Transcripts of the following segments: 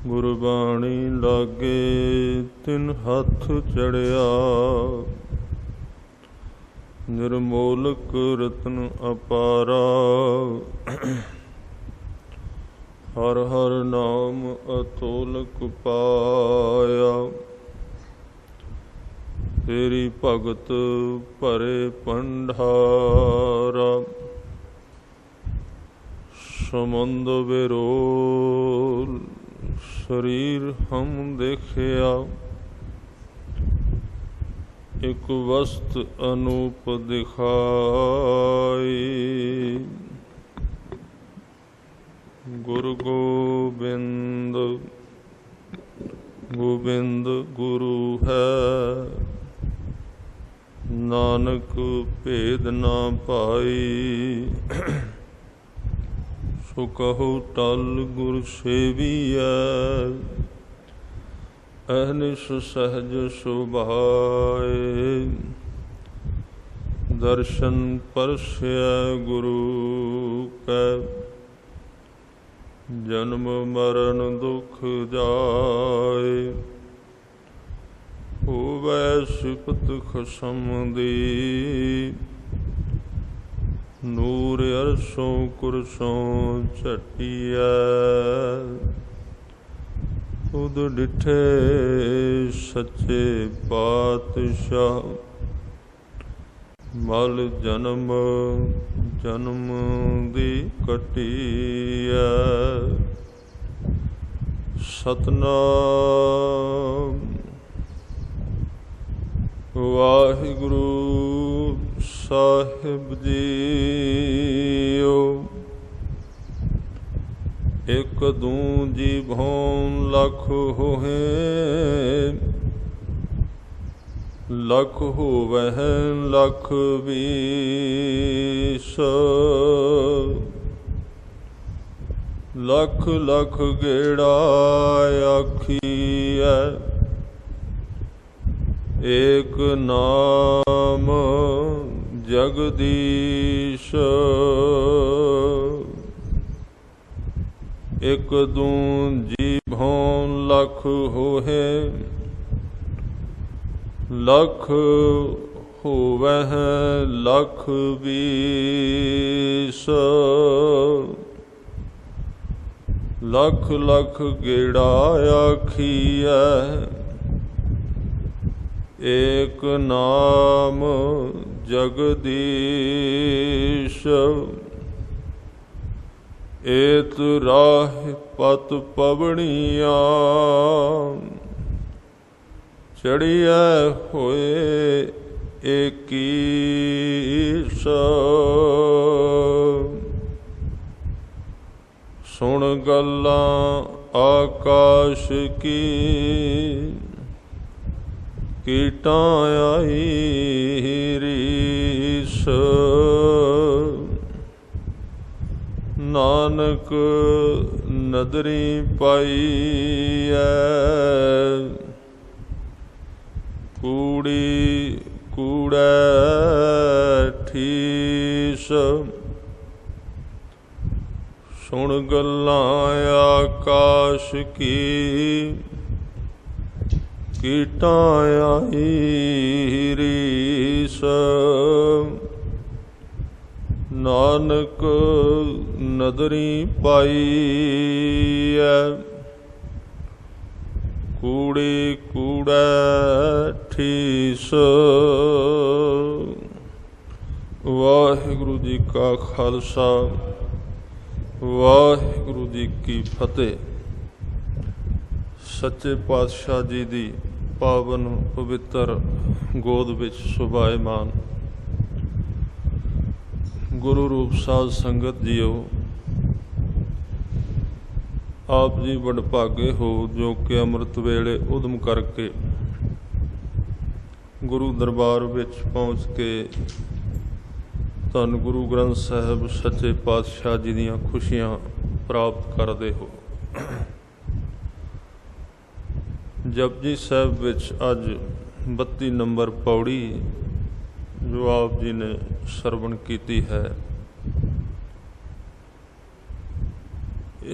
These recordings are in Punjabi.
ਗੁਰਬਾਣੀ ਲਾਗੇ ਤਿਨ ਹੱਥ ਚੜਿਆ, ਨਿਰਮੋਲਕ ਰਤਨ ਅਪਾਰਾ। ਹਰ ਹਰ ਨਾਮ ਅਤੋਲਕ ਪਾਇਆ, ਤੇਰੀ ਭਗਤ ਭਰੇ ਭੰਡਾਰਾ। ਸਮੁੰਦ ਵਿਰੋਲ शरीर हम देखिया, एक वस्त अनूप दिखाई। गुरु गोबिंद गोबिंद गुरु है, नानक भेद ना पाई। सो कहो टल गुर सेविया, अहनिश सहज सुभाए। दर्शन परस्या गुरु कै, जन्म मरण दुख जाए। होवै सिफत खसम दी, नूर अरसों कुरसों झटिया। खुद डिठे सच्चे पातशाह, मल जन्म जन्म दी कटिया। सतनाम वाहिगुरु साहिब जीओ। एक दूजी भौन लख होहे, लख होवह लख बीस। लख लख गेड़ा आखिया, एक नाम जगदीश। एक दूजी भौन लख होहे, लख होवह लख बीस। लख लख गेड़ा आखिया, एक नाम जगदीश। एत राह पत पवनिया, चढ़िया होए एकीस। सुन गल्लां आकाश की, कीटां आई रीस। नानक नदरी पाई है, कूड़ी कूड़ै ठीस। सुन गल्लां आकाश की, कीटां आई रीस। नानक नदरी पाई है, कूड़े कूड़ै ठीस। वाहिगुरु जी का खालसा, वाहिगुरु जी की फतेह। सच्चे पातशाह जी दी पावन पवित्र गोद विच सुभाएमान गुरु रूप साध संगत जीओ। आप जी वडभागे हो जो कि अमृत वेले उदम करके गुरु दरबार विच पहुँच के धन गुरु ग्रंथ साहिब सच्चे पातशाह जी दीयां खुशियां प्राप्त करते हो। जपजी साहिब विच अज 32 नंबर पौड़ी जो आप जी ने सरवण की है।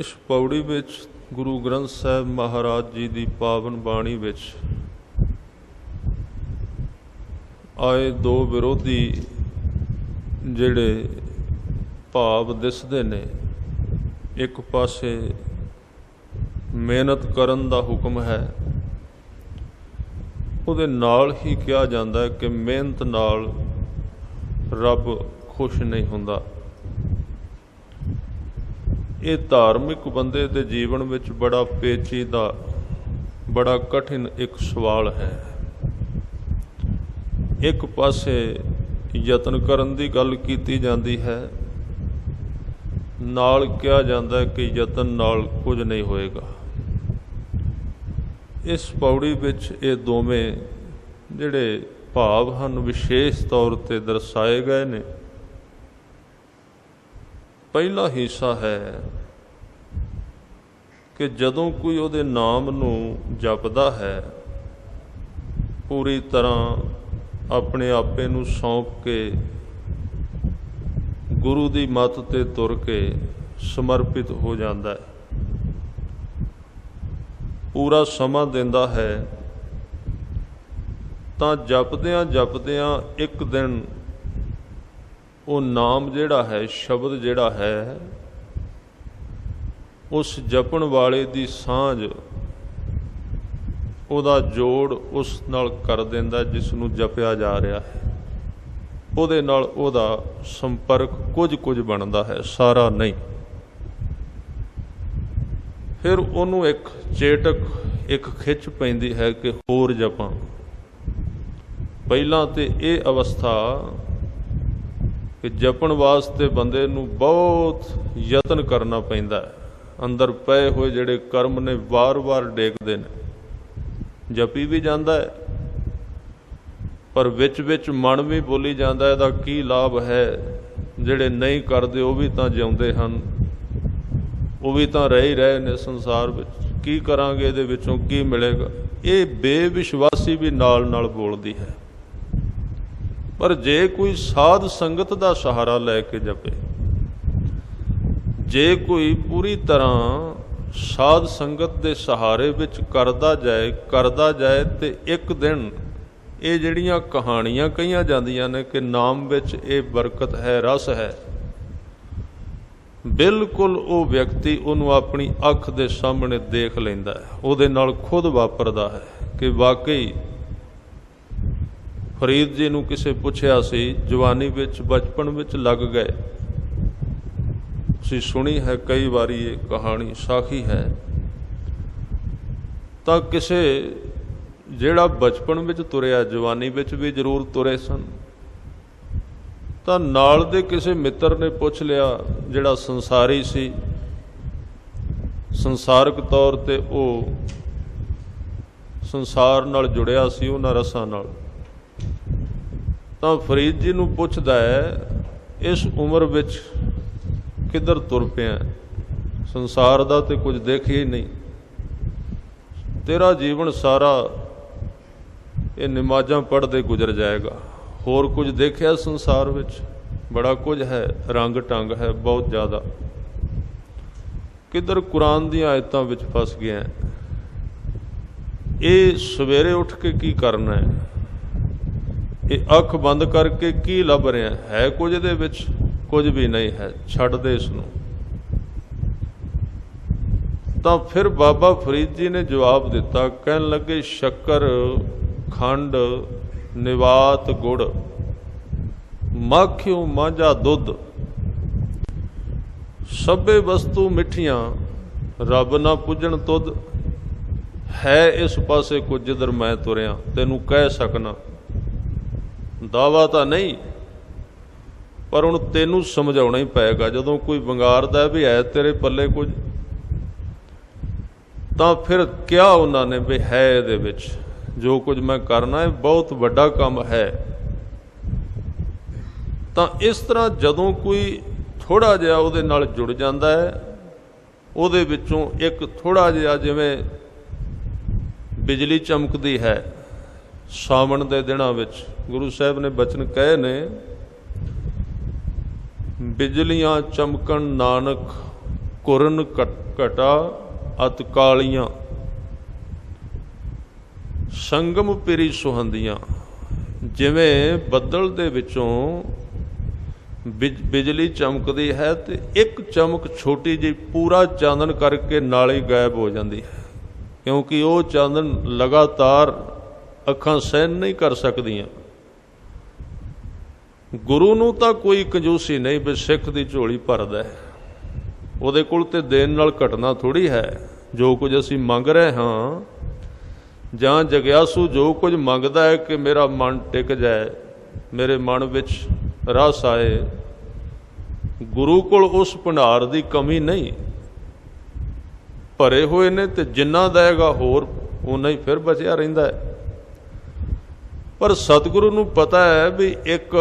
इस पौड़ी विच ਗੁਰੂ ਗ੍ਰੰਥ ਸਾਹਿਬ ਮਹਾਰਾਜ ਜੀ ਦੀ ਪਾਵਨ ਬਾਣੀ ਵਿੱਚ ਆਏ ਦੋ ਵਿਰੋਧੀ ਜਿਹੜੇ ਭਾਵ ਦਿਸਦੇ ਨੇ। ਇੱਕ ਪਾਸੇ ਮਿਹਨਤ ਕਰਨ ਦਾ ਹੁਕਮ ਹੈ, ਉਹਦੇ ਨਾਲ ਹੀ ਕਿਹਾ ਜਾਂਦਾ ਹੈ ਕਿ ਮਿਹਨਤ ਨਾਲ ਰੱਬ ਖੁਸ਼ ਨਹੀਂ ਹੁੰਦਾ। ਇਹ ਧਾਰਮਿਕ ਬੰਦੇ ਦੇ ਜੀਵਨ ਵਿੱਚ ਬੜਾ ਪੇਚੀਦਾ, ਬੜਾ ਕਠਿਨ ਇੱਕ ਸਵਾਲ ਹੈ। ਇੱਕ ਪਾਸੇ ਯਤਨ ਕਰਨ ਦੀ ਗੱਲ ਕੀਤੀ ਜਾਂਦੀ ਹੈ, ਨਾਲ ਕਿਹਾ ਜਾਂਦਾ ਹੈ ਕਿ ਯਤਨ ਨਾਲ ਕੁਝ ਨਹੀਂ ਹੋਏਗਾ। ਇਸ ਪੌੜੀ ਵਿੱਚ ਇਹ ਦੋਵੇਂ ਜਿਹੜੇ ਭਾਵ ਹਨ ਵਿਸ਼ੇਸ਼ ਤੌਰ 'ਤੇ ਦਰਸਾਏ ਗਏ ਨੇ। ਪਹਿਲਾ ਹਿੱਸਾ ਹੈ ਕਿ ਜਦੋਂ ਕੋਈ ਉਹਦੇ ਨਾਮ ਨੂੰ ਜਪਦਾ ਹੈ, ਪੂਰੀ ਤਰ੍ਹਾਂ ਆਪਣੇ ਆਪੇ ਨੂੰ ਸੌਂਪ ਕੇ ਗੁਰੂ ਦੀ ਮੱਤ 'ਤੇ ਤੁਰ ਕੇ ਸਮਰਪਿਤ ਹੋ ਜਾਂਦਾ ਹੈ, ਪੂਰਾ ਸਮਾਂ ਦਿੰਦਾ ਹੈ, ਤਾਂ ਜਪਦਿਆਂ ਜਪਦਿਆਂ ਇੱਕ ਦਿਨ ਉਹ ਨਾਮ ਜਿਹੜਾ ਹੈ, ਸ਼ਬਦ ਜਿਹੜਾ ਹੈ, ਉਸ ਜਪਣ ਵਾਲੇ ਦੀ ਸਾਂਝ, ਉਹਦਾ ਜੋੜ ਉਸ ਨਾਲ ਕਰ ਦਿੰਦਾ ਜਿਸ ਨੂੰ ਜਪਿਆ ਜਾ ਰਿਹਾ ਹੈ। ਉਹਦੇ ਨਾਲ ਉਹਦਾ ਸੰਪਰਕ ਕੁਝ ਬਣਦਾ ਹੈ, ਸਾਰਾ ਨਹੀਂ। ਫਿਰ ਉਹਨੂੰ ਇੱਕ ਚੇਟਕ, ਇੱਕ ਖਿੱਚ ਪੈਂਦੀ ਹੈ ਕਿ ਹੋਰ ਜਪਾਂ। ਪਹਿਲਾਂ ਤੇ ਇਹ ਅਵਸਥਾ ਕਿ ਜਪਣ ਵਾਸਤੇ ਬੰਦੇ ਨੂੰ ਬਹੁਤ ਯਤਨ ਕਰਨਾ ਪੈਂਦਾ ਹੈ। ਅੰਦਰ ਪਏ ਹੋਏ ਜਿਹੜੇ ਕਰਮ ਨੇ ਵਾਰ-ਵਾਰ ਡੇਗਦੇ ਨੇ। ਜਪੀ ਵੀ ਜਾਂਦਾ ਹੈ, ਪਰ ਵਿੱਚ ਮਨ ਵੀ ਬੋਲੀ ਜਾਂਦਾ ਇਹਦਾ ਕੀ ਲਾਭ ਹੈ। ਜਿਹੜੇ ਨਹੀਂ ਕਰਦੇ ਉਹ ਵੀ ਤਾਂ ਜਿਉਂਦੇ ਹਨ, ਉਹ ਵੀ ਤਾਂ ਰਹਿ ਹੀ ਰਹੇ ਨੇ ਸੰਸਾਰ ਵਿੱਚ। ਕੀ ਕਰਾਂਗੇ, ਇਹਦੇ ਵਿੱਚੋਂ ਕੀ ਮਿਲੇਗਾ। ਇਹ ਬੇਵਿਸ਼ਵਾਸੀ ਵੀ ਨਾਲ ਬੋਲਦੀ ਹੈ। ਪਰ ਜੇ ਕੋਈ ਸਾਧ ਸੰਗਤ ਦਾ ਸਹਾਰਾ ਲੈ ਕੇ ਜਪੇ, ਜੇ ਕੋਈ ਪੂਰੀ ਤਰ੍ਹਾਂ ਸਾਧ ਸੰਗਤ ਦੇ ਸਹਾਰੇ ਵਿੱਚ ਕਰਦਾ ਜਾਏ ਤੇ ਇੱਕ ਦਿਨ ਇਹ ਜਿਹੜੀਆਂ ਕਹਾਣੀਆਂ ਕਹੀਆਂ ਜਾਂਦੀਆਂ ਨੇ ਕਿ ਨਾਮ ਵਿੱਚ ਇਹ ਬਰਕਤ ਹੈ, ਰਸ ਹੈ, ਬਿਲਕੁਲ ਉਹ ਵਿਅਕਤੀ ਉਹਨੂੰ ਆਪਣੀ ਅੱਖ ਦੇ ਸਾਹਮਣੇ ਦੇਖ ਲੈਂਦਾ ਹੈ। ਉਹਦੇ ਨਾਲ ਖੁਦ ਵਾਪਰਦਾ ਹੈ ਕਿ ਵਾਕਈ ਫਰੀਦ ਜੀ ਨੂੰ ਕਿਸੇ ਪੁੱਛਿਆ ਸੀ, ਜਵਾਨੀ ਵਿੱਚ ਬਚਪਨ ਵਿੱਚ ਲੱਗ ਗਏ। ਤੁਸੀਂ ਸੁਣੀ ਹੈ ਕਈ ਵਾਰੀ ਇਹ ਕਹਾਣੀ, ਸਾਖੀ ਹੈ। ਤਾਂ ਕਿਸੇ ਜਿਹੜਾ ਬਚਪਨ ਵਿੱਚ ਤੁਰਿਆ, ਜਵਾਨੀ ਵਿੱਚ ਵੀ ਜ਼ਰੂਰ ਤੁਰੇ ਸਨ, ਤਾਂ ਨਾਲ ਦੇ ਕਿਸੇ ਮਿੱਤਰ ਨੇ ਪੁੱਛ ਲਿਆ, ਜਿਹੜਾ ਸੰਸਾਰੀ ਸੀ, ਸੰਸਾਰਕ ਤੌਰ 'ਤੇ ਉਹ ਸੰਸਾਰ ਨਾਲ ਜੁੜਿਆ ਸੀ, ਉਹਨਾਂ ਰਸਾਂ ਨਾਲ। ਤਾਂ ਫਰੀਦ ਜੀ ਨੂੰ ਪੁੱਛਦਾ ਹੈ, ਇਸ ਉਮਰ ਵਿੱਚ ਕਿੱਧਰ ਤੁਰ ਪਿਆ, ਸੰਸਾਰ ਦਾ ਤੇ ਕੁਝ ਦੇਖਿਆ ਹੀ ਨਹੀਂ। ਤੇਰਾ ਜੀਵਨ ਸਾਰਾ ਇਹ ਨਮਾਜ਼ਾਂ ਪੜ੍ਹਦੇ ਗੁਜ਼ਰ ਜਾਏਗਾ। ਹੋਰ ਕੁਝ ਦੇਖਿਆ ਸੰਸਾਰ ਵਿੱਚ? ਬੜਾ ਕੁਝ ਹੈ, ਰੰਗ ਢੰਗ ਹੈ ਬਹੁਤ ਜ਼ਿਆਦਾ। ਕਿੱਧਰ ਕੁਰਾਨ ਦੀਆਂ ਆਇਤਾਂ ਵਿੱਚ ਫਸ ਗਿਆ। ਇਹ ਸਵੇਰੇ ਉੱਠ ਕੇ ਕੀ ਕਰਨਾ ਹੈ? ਇਹ ਅੱਖ ਬੰਦ ਕਰਕੇ ਕੀ ਲੱਭ ਰਿਹਾ ਹੈ? ਕੁਝ ਇਹਦੇ ਵਿੱਚ ਕੁਝ ਵੀ ਨਹੀਂ ਹੈ, ਛੱਡ ਦੇ ਇਸ ਨੂੰ। ਤਾਂ ਫਿਰ ਬਾਬਾ ਫਰੀਦ ਜੀ ਨੇ ਜਵਾਬ ਦਿੱਤਾ, ਕਹਿਣ ਲੱਗੇ, ਸ਼ੱਕਰ, ਖੰਡ, ਨਿਵਾਤ, ਗੁੜ, ਮਾਖਿਓ ਮਾਂਝਾ ਦੁੱਧ, ਸਭੇ ਵਸਤੂ ਮਿੱਠੀਆਂ, ਰੱਬ ਨਾ ਪੁੱਜਣ ਤੁਧ। ਹੈ ਇਸ ਪਾਸੇ ਕੁਝ ਜਿੱਧਰ ਮੈਂ ਤੁਰਿਆ, ਤੈਨੂੰ ਕਹਿ ਸਕਣਾ। ਦਾਵਾ ਤਾਂ ਨਹੀਂ, ਪਰ ਹੁਣ ਤੈਨੂੰ ਸਮਝਾਉਣਾ ਹੀ ਪਏਗਾ। ਜਦੋਂ ਕੋਈ ਵੰਗਾਰਦਾ ਵੀ ਹੈ ਤੇਰੇ ਪੱਲੇ ਕੁਝ, ਤਾਂ ਫਿਰ ਕਿਹਾ ਉਹਨਾਂ ਨੇ ਵੀ ਹੈ ਇਹਦੇ ਵਿੱਚ ਜੋ ਕੁਝ ਮੈਂ ਕਰਨਾ ਹੈ, ਬਹੁਤ ਵੱਡਾ ਕੰਮ ਹੈ। ਤਾਂ ਇਸ ਤਰ੍ਹਾਂ ਜਦੋਂ ਕੋਈ ਥੋੜ੍ਹਾ ਜਿਹਾ ਉਹਦੇ ਨਾਲ ਜੁੜ ਜਾਂਦਾ ਹੈ, ਉਹਦੇ ਵਿੱਚੋਂ ਇੱਕ ਥੋੜ੍ਹਾ ਜਿਹਾ, ਜਿਵੇਂ ਬਿਜਲੀ ਚਮਕਦੀ ਹੈ ਸਾਵਣ ਦੇ ਦਿਨਾਂ ਵਿੱਚ, ਗੁਰੂ ਸਾਹਿਬ ਨੇ ਬਚਨ ਕਹੇ ਨੇ, ਬਿਜਲੀਆਂ ਚਮਕਣ ਨਾਨਕ ਕੁਰਨ ਘਟਾ, अत कालियां संगम पिरी सुहंदियां। जिवें बदल दे विचों बिजली चमकती है तो एक चमक छोटी जी पूरा चांदन करके नाल ही गायब हो जाती है, क्योंकि वो चांदन लगातार अखां सहन नहीं कर सकदियां। गुरु नूं तां कोई कंजूसी नहीं भी सिख दी झोली भरदा है, ਉਹਦੇ ਕੋਲ ਤੇ ਦੇਣ ਨਾਲ ਘਟना थोड़ी है। जो कुछ असीं मंग रहे हाँ ਜਾਂ ਜਗਿਆਸੂ जो कुछ ਮੰਗਦਾ है कि मेरा मन टिक जाए, मेरे मन विच रस आए, गुरु कोल उस भंडार की कमी नहीं। भरे हुए ने ते जिन्ना देगा होर उन्ना ही फिर बचिया रहिंदा है। पर सतगुरु नूं पता है भी एक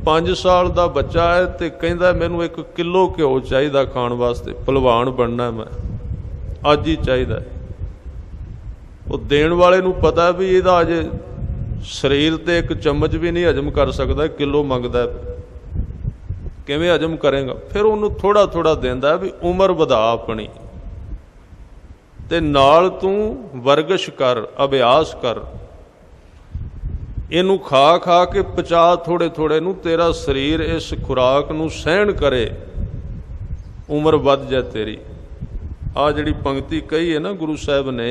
5 साल का बच्चा है तो कहता मैनू 1 किलो घ्यो चाहिए खाण वास्ते, भलवान बनना मैं अज ही चाहिए। वो देण वाले नूं पता भी इहदा अजे शरीर ते 1 चम्मच भी नहीं हजम कर सकता, किलो मंगदा किवें हजम करेगा। फिर उन्होंने थोड़ा थोड़ा देंदा भी उम्र वधा अपनी ते नाल तूं वरगश कर, अभ्यास कर, इनू खा खा के पचा थोड़े थोड़े नूं, तेरा शरीर इस खुराक नूं सहन करे, उम्र वध जाए तेरी। आ जिहड़ी पंक्ति कही है ना गुरु साहब ने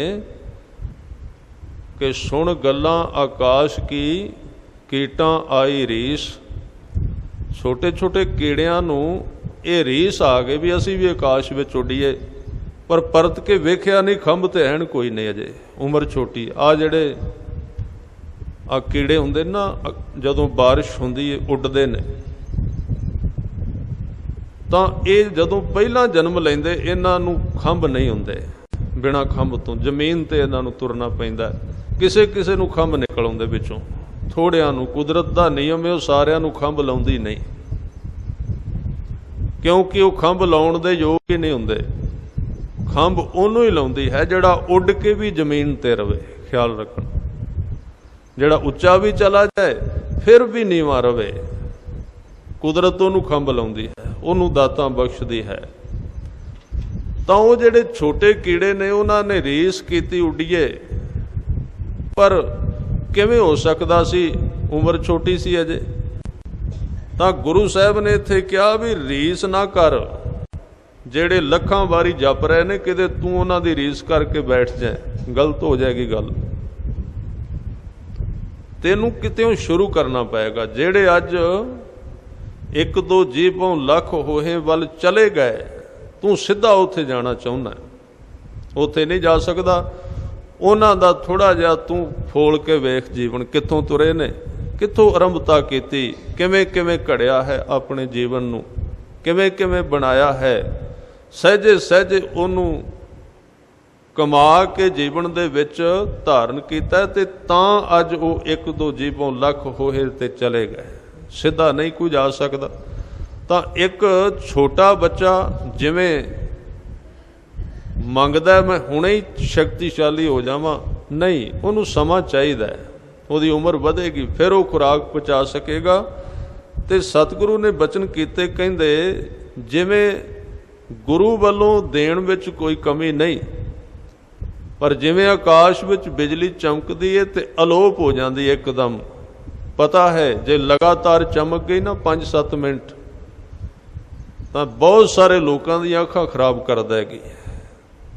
कि सुन गल्लां आकाश की कीटां आई रीस। छोटे छोटे कीड़ियां नूं ये रीस आ गई भी असीं भी आकाश विच उडीए, पर परत के वेख्या नहीं खंभ ते हैन कोई नहीं, अजे उम्र छोटी। आ जिहड़े आ कीड़े हुंदे ना जदों बारिश हुंदी है उड्डदे ने, तां ये जदों पहला जन्म लैंदे इन्हां नूं खंभ नहीं हुंदे, बिना खंभ तो जमीन ते इन्हां नूं तुरना पैंदा। किसे किसे नूं खंभ निकल आउंदे विचों, थोड़ियां नूं कुदरत दा नियम है, सारियां नूं खंभ लाउंदी नहीं, क्योंकि वो खंभ लाउण दे योग ही नहीं हुंदे। खंभ उहनूं ही लाउंदी है जिहड़ा उड के भी जमीन ते रवे। ख्याल रखना, जिहड़ा उच्चा भी चला जाए फिर भी नीवा रवे, कुदरत उहनूं खंभ लाउंदी है, उहनूं दातां बख्शदी है। तां वो जिहड़े छोटे कीड़े ने उन्हां ने रीस कीती उडीए, पर किवें हो सकदा सी, उम्र छोटी सी अजे। तां गुरु साहब ने इत्थे कहा भी रीस ना कर, जिहड़े लखां वारी जप रहे ने किते तूं उन्हां दी रीस करके बैठ जाए, गलत हो जाएगी गल। तेनू कितों शुरू करना पएगा। जेड़े अज 1-2 जीवों लख होए वल चले गए, तू सीधा उत्थे जाना चाहुंदा, उत्थे नहीं जा सकदा। उन्हां दा थोड़ा जिहा तू फोल के वेख जीवन कित्थों तुरे ने, कित्थों आरंभता कीती, किवें किवें घड़िया है अपने जीवन नूं, किवें किवें बनाया है, सहजे सहजे उहनूं कमा के जीवन दे विच धारण कीता ते तां अज वो 1-2 जीवों लख होए ते चले गए, सीधा नहीं कोई जा सकदा। तां एक छोटा बच्चा जिवें मंगदा मैं हुणे ही शक्तिशाली हो जावां, नहीं, उहनूं समां चाहीदा है, उहदी उम्र वधेगी फिर वो खुराक पहुँचा सकेगा। ते सतगुरु ने बचन कीते, कहंदे जिवें गुरु वल्लों देण विच कोई कमी नहीं, पर जिवें आकाश विच बिजली चमकदी है ते अलोप हो जाती है एकदम। पता है जे लगातार चमक गई ना 5-7 मिनट तां बहुत सारे लोगों दी अखां खराब कर देगी।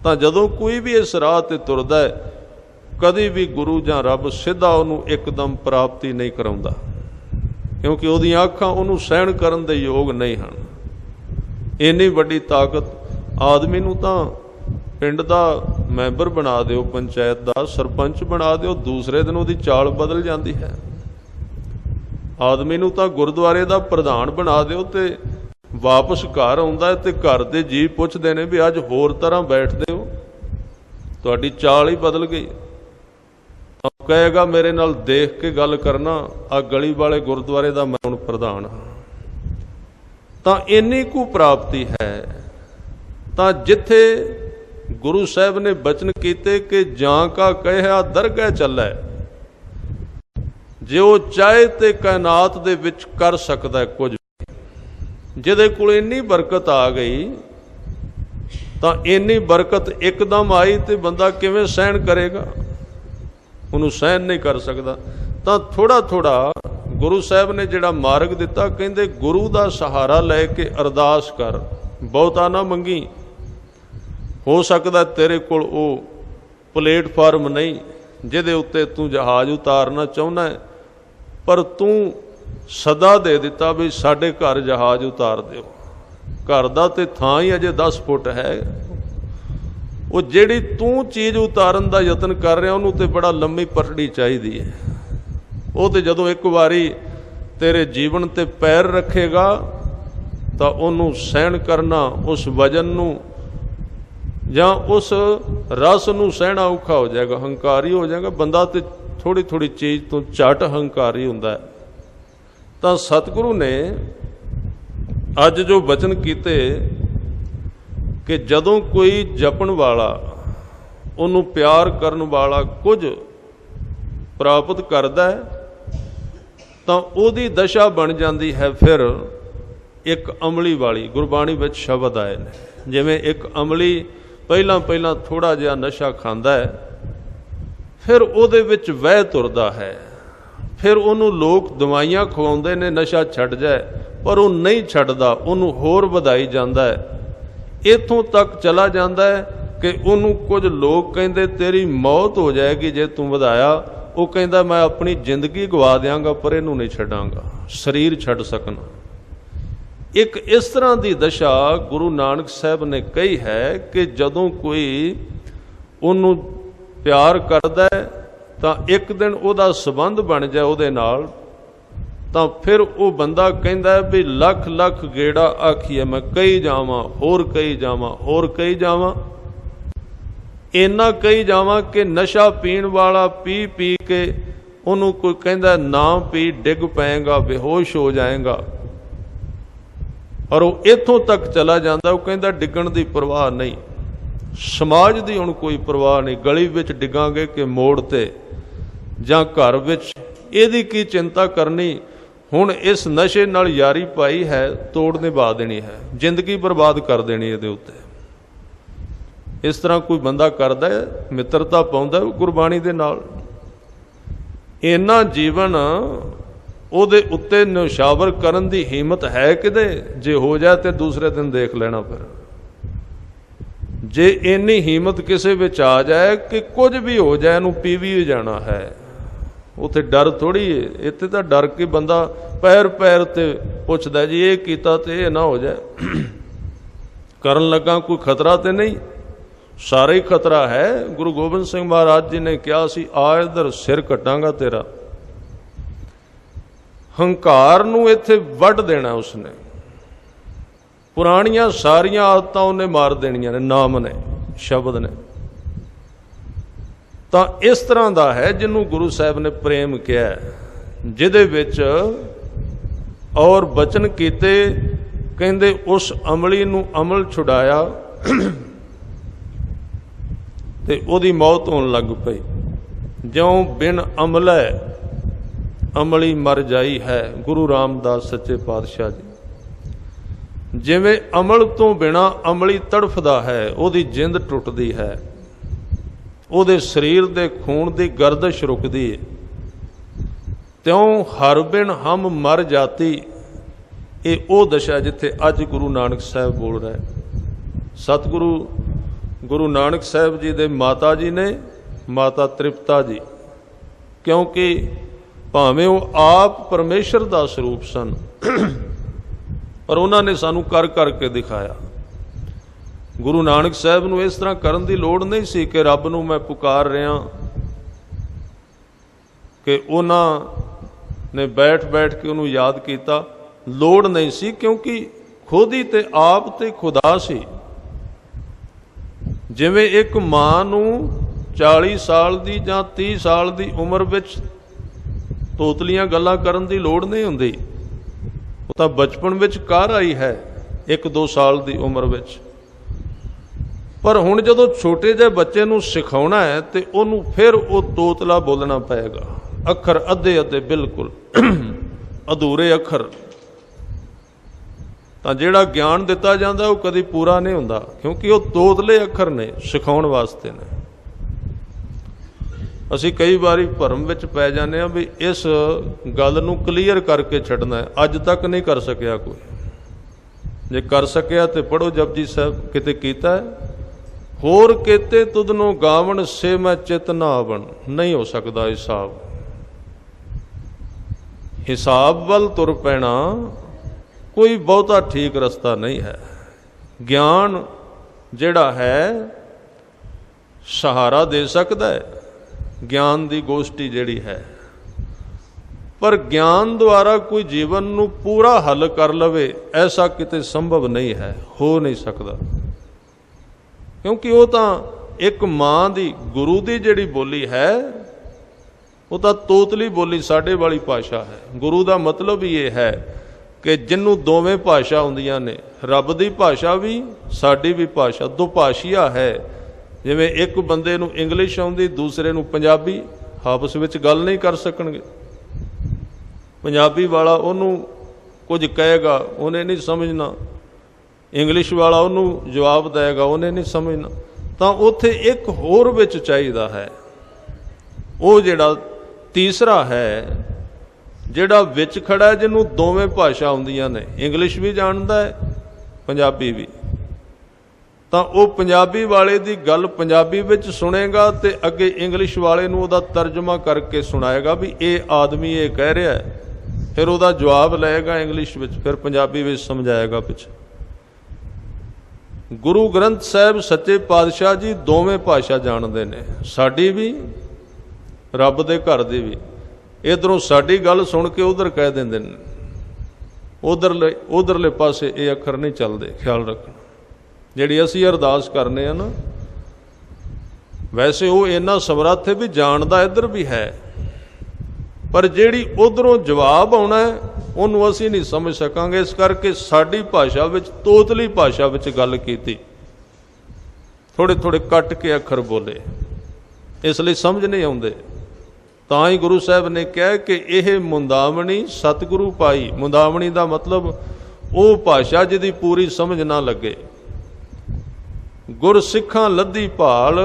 तां जदों कोई भी इस राह ते तुरदा है, कदी भी गुरु जां रब सीधा उहनूं एकदम प्राप्ति नहीं कराउंदा, क्योंकि उहदियां अखां उहनूं सहन करन दे योग नहीं हन। इन्नी वड्डी ताकत आदमी नूं तां पिंड दा मैंबर बना दिओ, पंचायत दा सरपंच बना दिओ, दूसरे दिन उहदी चाल बदल जाती है। आदमी नूं तां गुरुद्वारे दा प्रधान बना दिओ ते वापस घर आउंदा है ते घर दे जी पुछदे ने भी अज होर तरह बैठदे हो, तुहाडी चाल ही बदल गई। तां कहेगा मेरे नाल देख के गल करना, आ गली वाले गुरुद्वारे दा मैं हुण प्रधान हां। तां इन्नी कु प्राप्ति है। तां जिथे गुरु साहब ने बचन कीते कि जां का कहा दरगह चलै, जे वो चाहे ते कायनात दे विच कर सकदा है कुछ, जिहदे कोल इन्नी बरकत आ गई ਤਾਂ ਇੰਨੀ ਬਰਕਤ ਇੱਕਦਮ ਆਈ ਤੇ ਬੰਦਾ ਕਿਵੇਂ ਸਹਿਣ ਕਰੇਗਾ? ਉਹਨੂੰ ਸਹਿਣ ਨਹੀਂ ਕਰ ਸਕਦਾ। ਤਾਂ ਥੋੜ੍ਹਾ ਥੋੜ੍ਹਾ ਗੁਰੂ ਸਾਹਿਬ ਨੇ ਜਿਹੜਾ ਮਾਰਗ ਦਿੱਤਾ, ਕਹਿੰਦੇ ਗੁਰੂ ਦਾ ਸਹਾਰਾ ਲੈ ਕੇ ਅਰਦਾਸ ਕਰ, ਬਹੁਤਾ ਨਾ ਮੰਗੀ। ਹੋ ਸਕਦਾ ਤੇਰੇ ਕੋਲ ਉਹ ਪਲੇਟਫਾਰਮ ਨਹੀਂ ਜਿਹਦੇ ਉੱਤੇ ਤੂੰ ਜਹਾਜ਼ ਉਤਾਰਨਾ ਚਾਹੁੰਦਾ ਹੈ, ਪਰ ਤੂੰ ਸਦਾ ਦੇ ਦਿੱਤਾ ਵੀ ਸਾਡੇ ਘਰ ਜਹਾਜ਼ ਉਤਾਰ ਦਿਓ। ਘਰ ਦਾ ਤੇ ਥਾਂ ਹੀ ਅਜੇ 10 ਫੁੱਟ ਹੈ। ਉਹ ਜਿਹੜੀ ਤੂੰ ਚੀਜ਼ ਉਤਾਰਨ ਦਾ ਯਤਨ ਕਰ ਰਿਹਾ, ਉਹਨੂੰ ਤੇ ਬੜਾ ਲੰਮੀ ਪਟੜੀ ਚਾਹੀਦੀ ਹੈ। ਉਹ ਤੇ ਜਦੋਂ ਇੱਕ ਵਾਰੀ ਤੇਰੇ ਜੀਵਨ ਤੇ ਪੈਰ ਰੱਖੇਗਾ ਤਾਂ ਉਹਨੂੰ ਸਹਿਣ ਕਰਨਾ, ਉਸ ਵਜਨ ਨੂੰ ਜਾਂ ਉਸ ਰਸ ਨੂੰ ਸਹਿਣਾ ਔਖਾ ਹੋ ਜਾਏਗਾ, ਹੰਕਾਰੀ ਹੋ ਜਾਏਗਾ ਬੰਦਾ। ਤੇ ਥੋੜ੍ਹੀ ਥੋੜ੍ਹੀ ਚੀਜ਼ ਤੋਂ ਝੱਟ ਹੰਕਾਰੀ ਹੁੰਦਾ ਹੈ। ਤਾਂ ਸਤਿਗੁਰੂ ਨੇ ਅੱਜ ਜੋ ਬਚਨ ਕੀਤੇ ਕਿ ਜਦੋਂ ਕੋਈ ਜਪਣ ਵਾਲਾ, ਉਹਨੂੰ ਪਿਆਰ ਕਰਨ ਵਾਲਾ ਕੁਝ ਪ੍ਰਾਪਤ ਕਰਦਾ ਹੈ ਤਾਂ ਉਹਦੀ ਦਸ਼ਾ ਬਣ ਜਾਂਦੀ ਹੈ ਫਿਰ ਇੱਕ ਅਮਲੀ ਵਾਲੀ। ਗੁਰਬਾਣੀ ਵਿੱਚ ਸ਼ਬਦ ਆਏ ਨੇ, ਜਿਵੇਂ ਇੱਕ ਅਮਲੀ ਪਹਿਲਾਂ ਥੋੜ੍ਹਾ ਜਿਹਾ ਨਸ਼ਾ ਖਾਂਦਾ ਹੈ, ਫਿਰ ਉਹਦੇ ਵਿੱਚ ਵਹਿ ਤੁਰਦਾ ਹੈ, ਫਿਰ ਉਹਨੂੰ ਲੋਕ ਦਵਾਈਆਂ ਖਵਾਉਂਦੇ ਨੇ ਨਸ਼ਾ ਛੱਡ ਜਾਏ, ਪਰ ਉਹ ਨਹੀਂ ਛੱਡਦਾ, ਉਹਨੂੰ ਹੋਰ ਵਧਾਈ ਜਾਂਦਾ ਹੈ। ਇੱਥੋਂ ਤੱਕ ਚਲਾ ਜਾਂਦਾ ਹੈ ਕਿ ਉਹਨੂੰ ਕੁਝ ਲੋਕ ਕਹਿੰਦੇ ਤੇਰੀ ਮੌਤ ਹੋ ਜਾਏਗੀ ਜੇ ਤੂੰ ਵਧਾਇਆ। ਉਹ ਕਹਿੰਦਾ ਮੈਂ ਆਪਣੀ ਜ਼ਿੰਦਗੀ ਗਵਾ ਦਿਆਂਗਾ ਪਰ ਇਹਨੂੰ ਨਹੀਂ ਛੱਡਾਂਗਾ, ਸਰੀਰ ਛੱਡ ਸਕਣਾ। ਇੱਕ ਇਸ ਤਰ੍ਹਾਂ ਦੀ ਦਸ਼ਾ ਗੁਰੂ ਨਾਨਕ ਸਾਹਿਬ ਨੇ ਕਹੀ ਹੈ ਕਿ ਜਦੋਂ ਕੋਈ ਉਹਨੂੰ ਪਿਆਰ ਕਰਦਾ ਹੈ ਤਾਂ ਇੱਕ ਦਿਨ ਉਹਦਾ ਸੰਬੰਧ ਬਣ ਜਾਏ ਉਹਦੇ ਨਾਲ, ਤਾਂ ਫਿਰ ਉਹ ਬੰਦਾ ਕਹਿੰਦਾ ਵੀ ਲੱਖ ਲੱਖ ਗੇੜਾ ਆਖੀਏ ਮੈਂ ਕਹੀ ਜਾਵਾਂ, ਹੋਰ ਕਹੀ ਜਾਵਾਂ, ਹੋਰ ਕਹੀ ਜਾਵਾਂ, ਇੰਨਾ ਕਹੀ ਜਾਵਾਂ ਕਿ ਨਸ਼ਾ ਪੀਣ ਵਾਲਾ ਪੀ ਪੀ ਕੇ ਉਹਨੂੰ ਕੋਈ ਕਹਿੰਦਾ ਨਾ ਪੀ, ਡਿੱਗ ਪਏਗਾ, ਬੇਹੋਸ਼ ਹੋ ਜਾਏਗਾ, ਔਰ ਉਹ ਇੱਥੋਂ ਤੱਕ ਚਲਾ ਜਾਂਦਾ। ਉਹ ਕਹਿੰਦਾ ਡਿੱਗਣ ਦੀ ਪਰਵਾਹ ਨਹੀਂ, ਸਮਾਜ ਦੀ ਹੁਣ ਕੋਈ ਪਰਵਾਹ ਨਹੀਂ, ਗਲੀ ਵਿੱਚ ਡਿੱਗਾਂਗੇ ਕਿ ਮੋੜ ਤੇ ਜਾਂ ਘਰ ਵਿੱਚ, ਇਹਦੀ ਕੀ ਚਿੰਤਾ ਕਰਨੀ। ਹੁਣ ਇਸ ਨਸ਼ੇ ਨਾਲ ਯਾਰੀ ਪਾਈ ਹੈ, ਤੋੜ ਨਿਭਾ ਦੇਣੀ ਹੈ, ਜ਼ਿੰਦਗੀ ਬਰਬਾਦ ਕਰ ਦੇਣੀ ਇਹਦੇ ਉੱਤੇ। ਇਸ ਤਰ੍ਹਾਂ ਕੋਈ ਬੰਦਾ ਕਰਦਾ ਹੈ, ਮਿੱਤਰਤਾ ਪਾਉਂਦਾ ਗੁਰਬਾਣੀ ਦੇ ਨਾਲ, ਇੰਨਾ ਜੀਵਨ ਉਹਦੇ ਉੱਤੇ ਨਿਸ਼ਾਵਰ ਕਰਨ ਦੀ ਹਿੰਮਤ ਹੈ ਕਿਤੇ? ਜੇ ਹੋ ਜਾਏ ਤੇ ਦੂਸਰੇ ਦਿਨ ਦੇਖ ਲੈਣਾ। ਫਿਰ ਜੇ ਇੰਨੀ ਹਿੰਮਤ ਕਿਸੇ ਵਿੱਚ ਆ ਜਾਏ ਕਿ ਕੁਝ ਵੀ ਹੋ ਜਾਏ, ਇਹਨੂੰ ਪੀ ਵੀ ਜਾਣਾ ਹੈ, ਉੱਥੇ ਡਰ ਥੋੜ੍ਹੀ ਹੈ। ਇੱਥੇ ਤਾਂ ਡਰ ਕੇ ਬੰਦਾ ਪੈਰ ਪੈਰ ਤੇ ਪੁੱਛਦਾ ਜੀ ਇਹ ਕੀਤਾ ਤੇ ਇਹ ਨਾ ਹੋ ਜਾਏ, ਕਰਨ ਲੱਗਾ ਕੋਈ ਖਤਰਾ ਤੇ ਨਹੀਂ? ਸਾਰਾ ਹੀ ਖਤਰਾ ਹੈ। ਗੁਰੂ ਗੋਬਿੰਦ ਸਿੰਘ ਮਹਾਰਾਜ ਜੀ ਨੇ ਕਿਹਾ ਸੀ ਆ ਇੱਧਰ ਸਿਰ ਕੱਟਾਂਗਾ ਤੇਰਾ। ਹੰਕਾਰ ਨੂੰ ਇੱਥੇ ਵੱਢ ਦੇਣਾ ਉਸਨੇ, ਪੁਰਾਣੀਆਂ ਸਾਰੀਆਂ ਆਦਤਾਂ ਉਹਨੇ ਮਾਰ ਦੇਣੀਆਂ ਨੇ, ਨਾਮ ਨੇ, ਸ਼ਬਦ ਨੇ। ਤਾਂ ਇਸ ਤਰ੍ਹਾਂ ਦਾ ਹੈ ਜਿਹਨੂੰ ਗੁਰੂ ਸਾਹਿਬ ਨੇ ਪ੍ਰੇਮ ਕਿਹਾ, ਜਿਹਦੇ ਵਿੱਚ ਔਰ ਬਚਨ ਕੀਤੇ। ਕਹਿੰਦੇ ਉਸ ਅਮਲੀ ਨੂੰ ਅਮਲ ਛੁਡਾਇਆ ਤੇ ਉਹਦੀ ਮੌਤ ਹੋਣ ਲੱਗ ਪਈ। ਜਿਉਂ ਬਿਨ ਅਮਲੈ ਅਮਲੀ ਮਰ ਜਾਈ ਹੈ, ਗੁਰੂ ਰਾਮਦਾਸ ਸੱਚੇ ਪਾਤਸ਼ਾਹ ਜੀ। ਜਿਵੇਂ ਅਮਲ ਤੋਂ ਬਿਨਾਂ ਅਮਲੀ ਤੜਫਦਾ ਹੈ, ਉਹਦੀ ਜਿੰਦ ਟੁੱਟਦੀ ਹੈ, ਉਹਦੇ ਸਰੀਰ ਦੇ ਖੂਨ ਦੀ ਗਰਦਸ਼ ਰੁਕਦੀ ਹੈ, ਤਿਉਂ ਹਰ ਬਿਨ ਹਮ ਮਰ ਜਾਤੀ। ਇਹ ਉਹ ਦਸ਼ਾ ਜਿੱਥੇ ਅੱਜ ਗੁਰੂ ਨਾਨਕ ਸਾਹਿਬ ਬੋਲ ਰਿਹਾ। ਸਤਿਗੁਰੂ ਗੁਰੂ ਨਾਨਕ ਸਾਹਿਬ ਜੀ ਦੇ ਮਾਤਾ ਜੀ ਨੇ, ਮਾਤਾ ਤ੍ਰਿਪਤਾ ਜੀ, ਕਿਉਂਕਿ ਭਾਵੇਂ ਉਹ ਆਪ ਪਰਮੇਸ਼ਰ ਦਾ ਸਰੂਪ ਸਨ, ਪਰ ਉਹਨਾਂ ਨੇ ਸਾਨੂੰ ਕਰ ਕਰਕੇ ਦਿਖਾਇਆ। ਗੁਰੂ ਨਾਨਕ ਸਾਹਿਬ ਨੂੰ ਇਸ ਤਰ੍ਹਾਂ ਕਰਨ ਦੀ ਲੋੜ ਨਹੀਂ ਸੀ ਕਿ ਰੱਬ ਨੂੰ ਮੈਂ ਪੁਕਾਰ ਰਿਹਾ, ਕਿ ਉਹਨਾਂ ਨੇ ਬੈਠ ਬੈਠ ਕੇ ਉਹਨੂੰ ਯਾਦ ਕੀਤਾ। ਲੋੜ ਨਹੀਂ ਸੀ, ਕਿਉਂਕਿ ਖੁਦ ਹੀ ਤੇ ਆਪ ਤੇ ਖੁਦਾ ਸੀ। ਜਿਵੇਂ ਇੱਕ ਮਾਂ ਨੂੰ 40 ਸਾਲ ਦੀ ਜਾਂ 30 ਸਾਲ ਦੀ ਉਮਰ ਵਿੱਚ ਤੋਤਲੀਆਂ ਗੱਲਾਂ ਕਰਨ ਦੀ ਲੋੜ ਨਹੀਂ ਹੁੰਦੀ, ਉਹ ਤਾਂ ਬਚਪਨ ਵਿੱਚ ਕਰ ਆਈ ਹੈ 1-2 ਸਾਲ ਦੀ ਉਮਰ ਵਿੱਚ। ਪਰ ਹੁਣ ਜਦੋਂ ਛੋਟੇ ਜਿਹੇ ਬੱਚੇ ਨੂੰ ਸਿਖਾਉਣਾ ਹੈ ਤੇ ਉਹਨੂੰ ਫਿਰ ਉਹ ਤੋਤਲਾ ਬੋਲਣਾ ਪਏਗਾ, ਅੱਖਰ ਅੱਧੇ ਬਿਲਕੁਲ ਅਧੂਰੇ ਅੱਖਰ। ਤਾਂ ਜਿਹੜਾ ਗਿਆਨ ਦਿੱਤਾ ਜਾਂਦਾ ਉਹ ਕਦੀ ਪੂਰਾ ਨਹੀਂ ਹੁੰਦਾ, ਕਿਉਂਕਿ ਉਹ ਤੋਤਲੇ ਅੱਖਰ ਨੇ, ਸਿਖਾਉਣ ਵਾਸਤੇ ਨੇ। ਅਸੀਂ ਕਈ ਵਾਰੀ ਭਰਮ ਵਿੱਚ ਪੈ ਜਾਂਦੇ ਹਾਂ ਵੀ ਇਸ ਗੱਲ ਨੂੰ ਕਲੀਅਰ ਕਰਕੇ ਛੱਡਣਾ ਹੈ। ਅੱਜ ਤੱਕ ਨਹੀਂ ਕਰ ਸਕਿਆ ਕੋਈ। ਜੇ ਕਰ ਸਕਿਆ ਤੇ ਪੜ੍ਹੋ ਜਪਜੀ ਸਾਹਿਬ, ਕਿਤੇ ਕੀਤਾ ਹੈ, ਹੋਰ ਕਿਤੇ ਤੁਧ ਨੂੰ ਗਾਵਣ ਸੇ ਮੈਂ ਚਿਤ ਨਾ ਆਵਣ। ਨਹੀਂ ਹੋ ਸਕਦਾ ਹਿਸਾਬ। ਹਿਸਾਬ ਵੱਲ ਤੁਰ ਪੈਣਾ ਕੋਈ ਬਹੁਤਾ ਠੀਕ ਰਸਤਾ ਨਹੀਂ ਹੈ। ਗਿਆਨ ਜਿਹੜਾ ਹੈ ਸਹਾਰਾ ਦੇ ਸਕਦਾ ਹੈ, ਗਿਆਨ ਦੀ ਗੋਸ਼ਟੀ ਜਿਹੜੀ ਹੈ, ਪਰ ਗਿਆਨ ਦੁਆਰਾ ਕੋਈ ਜੀਵਨ ਨੂੰ ਪੂਰਾ ਹੱਲ ਕਰ ਲਵੇ, ਐਸਾ ਕਿਤੇ ਸੰਭਵ ਨਹੀਂ ਹੈ, ਹੋ ਨਹੀਂ ਸਕਦਾ। ਕਿਉਂਕਿ ਉਹ ਤਾਂ ਇੱਕ ਮਾਂ ਦੀ, ਗੁਰੂ ਦੀ ਜਿਹੜੀ ਬੋਲੀ ਹੈ, ਉਹ ਤਾਂ ਤੋਤਲੀ ਬੋਲੀ ਸਾਡੇ ਵਾਲੀ ਭਾਸ਼ਾ ਹੈ। ਗੁਰੂ ਦਾ ਮਤਲਬ ਹੀ ਇਹ ਹੈ ਕਿ ਜਿਹਨੂੰ ਦੋਵੇਂ ਭਾਸ਼ਾ ਹੁੰਦੀਆਂ ਨੇ, ਰੱਬ ਦੀ ਭਾਸ਼ਾ ਵੀ, ਸਾਡੀ ਵੀ ਭਾਸ਼ਾ, ਦੋ ਭਾਸ਼ੀਆ ਹੈ। ਜਿਵੇਂ ਇੱਕ ਬੰਦੇ ਨੂੰ ਇੰਗਲਿਸ਼ ਆਉਂਦੀ, ਦੂਸਰੇ ਨੂੰ ਪੰਜਾਬੀ, ਆਪਸ ਵਿੱਚ ਗੱਲ ਨਹੀਂ ਕਰ ਸਕਣਗੇ। ਪੰਜਾਬੀ ਵਾਲਾ ਉਹਨੂੰ ਕੁਝ ਕਹੇਗਾ, ਉਹਨੇ ਨਹੀਂ ਸਮਝਣਾ। ਇੰਗਲਿਸ਼ ਵਾਲਾ ਉਹਨੂੰ ਜਵਾਬ ਦੇਗਾ, ਉਹਨੇ ਨਹੀਂ ਸਮਝਣਾ। ਤਾਂ ਉੱਥੇ ਇੱਕ ਹੋਰ ਵਿੱਚ ਚਾਹੀਦਾ ਹੈ, ਉਹ ਜਿਹੜਾ ਤੀਸਰਾ ਹੈ, ਜਿਹੜਾ ਵਿੱਚ ਖੜਾ, ਜਿਹਨੂੰ ਦੋਵੇਂ ਭਾਸ਼ਾ ਆਉਂਦੀਆਂ ਨੇ, ਇੰਗਲਿਸ਼ ਵੀ ਜਾਣਦਾ ਹੈ, ਪੰਜਾਬੀ ਵੀ। ਤਾਂ ਉਹ ਪੰਜਾਬੀ ਵਾਲੇ ਦੀ ਗੱਲ ਪੰਜਾਬੀ ਵਿੱਚ ਸੁਣੇਗਾ ਤੇ ਅੱਗੇ ਇੰਗਲਿਸ਼ ਵਾਲੇ ਨੂੰ ਉਹਦਾ ਤਰਜਮਾ ਕਰਕੇ ਸੁਣਾਏਗਾ ਵੀ ਇਹ ਆਦਮੀ ਇਹ ਕਹਿ ਰਿਹਾ ਹੈ। ਫਿਰ ਉਹਦਾ ਜਵਾਬ ਲਏਗਾ ਇੰਗਲਿਸ਼ ਵਿੱਚ, ਫਿਰ ਪੰਜਾਬੀ ਵਿੱਚ ਸਮਝਾਏਗਾ ਪਿੱਛੇ। ਗੁਰੂ ਗ੍ਰੰਥ ਸਾਹਿਬ ਸੱਚੇ ਪਾਤਸ਼ਾਹ ਜੀ ਦੋਵੇਂ ਭਾਸ਼ਾ ਜਾਣਦੇ ਨੇ, ਸਾਡੀ ਵੀ, ਰੱਬ ਦੇ ਘਰ ਦੀ ਵੀ। ਇੱਧਰੋਂ ਸਾਡੀ ਗੱਲ ਸੁਣ ਕੇ ਉਧਰ ਕਹਿ ਦਿੰਦੇ ਨੇ, ਉਧਰਲੇ ਪਾਸੇ ਇਹ ਅੱਖਰ ਨਹੀਂ ਚੱਲਦੇ, ਖਿਆਲ ਰੱਖਣਾ। ਜਿਹੜੀ ਅਸੀਂ ਅਰਦਾਸ ਕਰਨੇ ਆ ਨਾ, ਵੈਸੇ ਉਹ ਇੰਨਾ ਸਮਰੱਥ ਹੈ ਵੀ ਜਾਣਦਾ ਇੱਧਰ ਵੀ ਹੈ, ਪਰ ਜਿਹੜੀ ਉਧਰੋਂ ਜਵਾਬ ਆਉਣਾ ਹੈ ਉਹਨੂੰ ਅਸੀਂ ਨਹੀਂ ਸਮਝ ਸਕਾਂਗੇ। ਇਸ ਕਰਕੇ ਸਾਡੀ ਭਾਸ਼ਾ ਵਿੱਚ, ਤੋਤਲੀ ਭਾਸ਼ਾ ਵਿੱਚ ਗੱਲ ਕੀਤੀ, ਥੋੜੇ ਥੋੜੇ ਕੱਟ ਕੇ ਅੱਖਰ ਬੋਲੇ, ਇਸ ਲਈ ਸਮਝ ਨਹੀਂ ਆਉਂਦੇ। ਤਾਂ ਹੀ ਗੁਰੂ ਸਾਹਿਬ ਨੇ ਕਿਹਾ ਕਿ ਇਹ ਮੁੰਦਾਵਣੀ ਸਤਿਗੁਰੂ ਪਾਈ। ਮੁੰਦਾਵਣੀ ਦਾ ਮਤਲਬ ਉਹ ਭਾਸ਼ਾ ਜਿਹਦੀ ਪੂਰੀ ਸਮਝ ਨਾ ਲੱਗੇ। ਗੁਰ ਸਿੱਖਾਂ ਲੱਧੀ ਭਾਲ,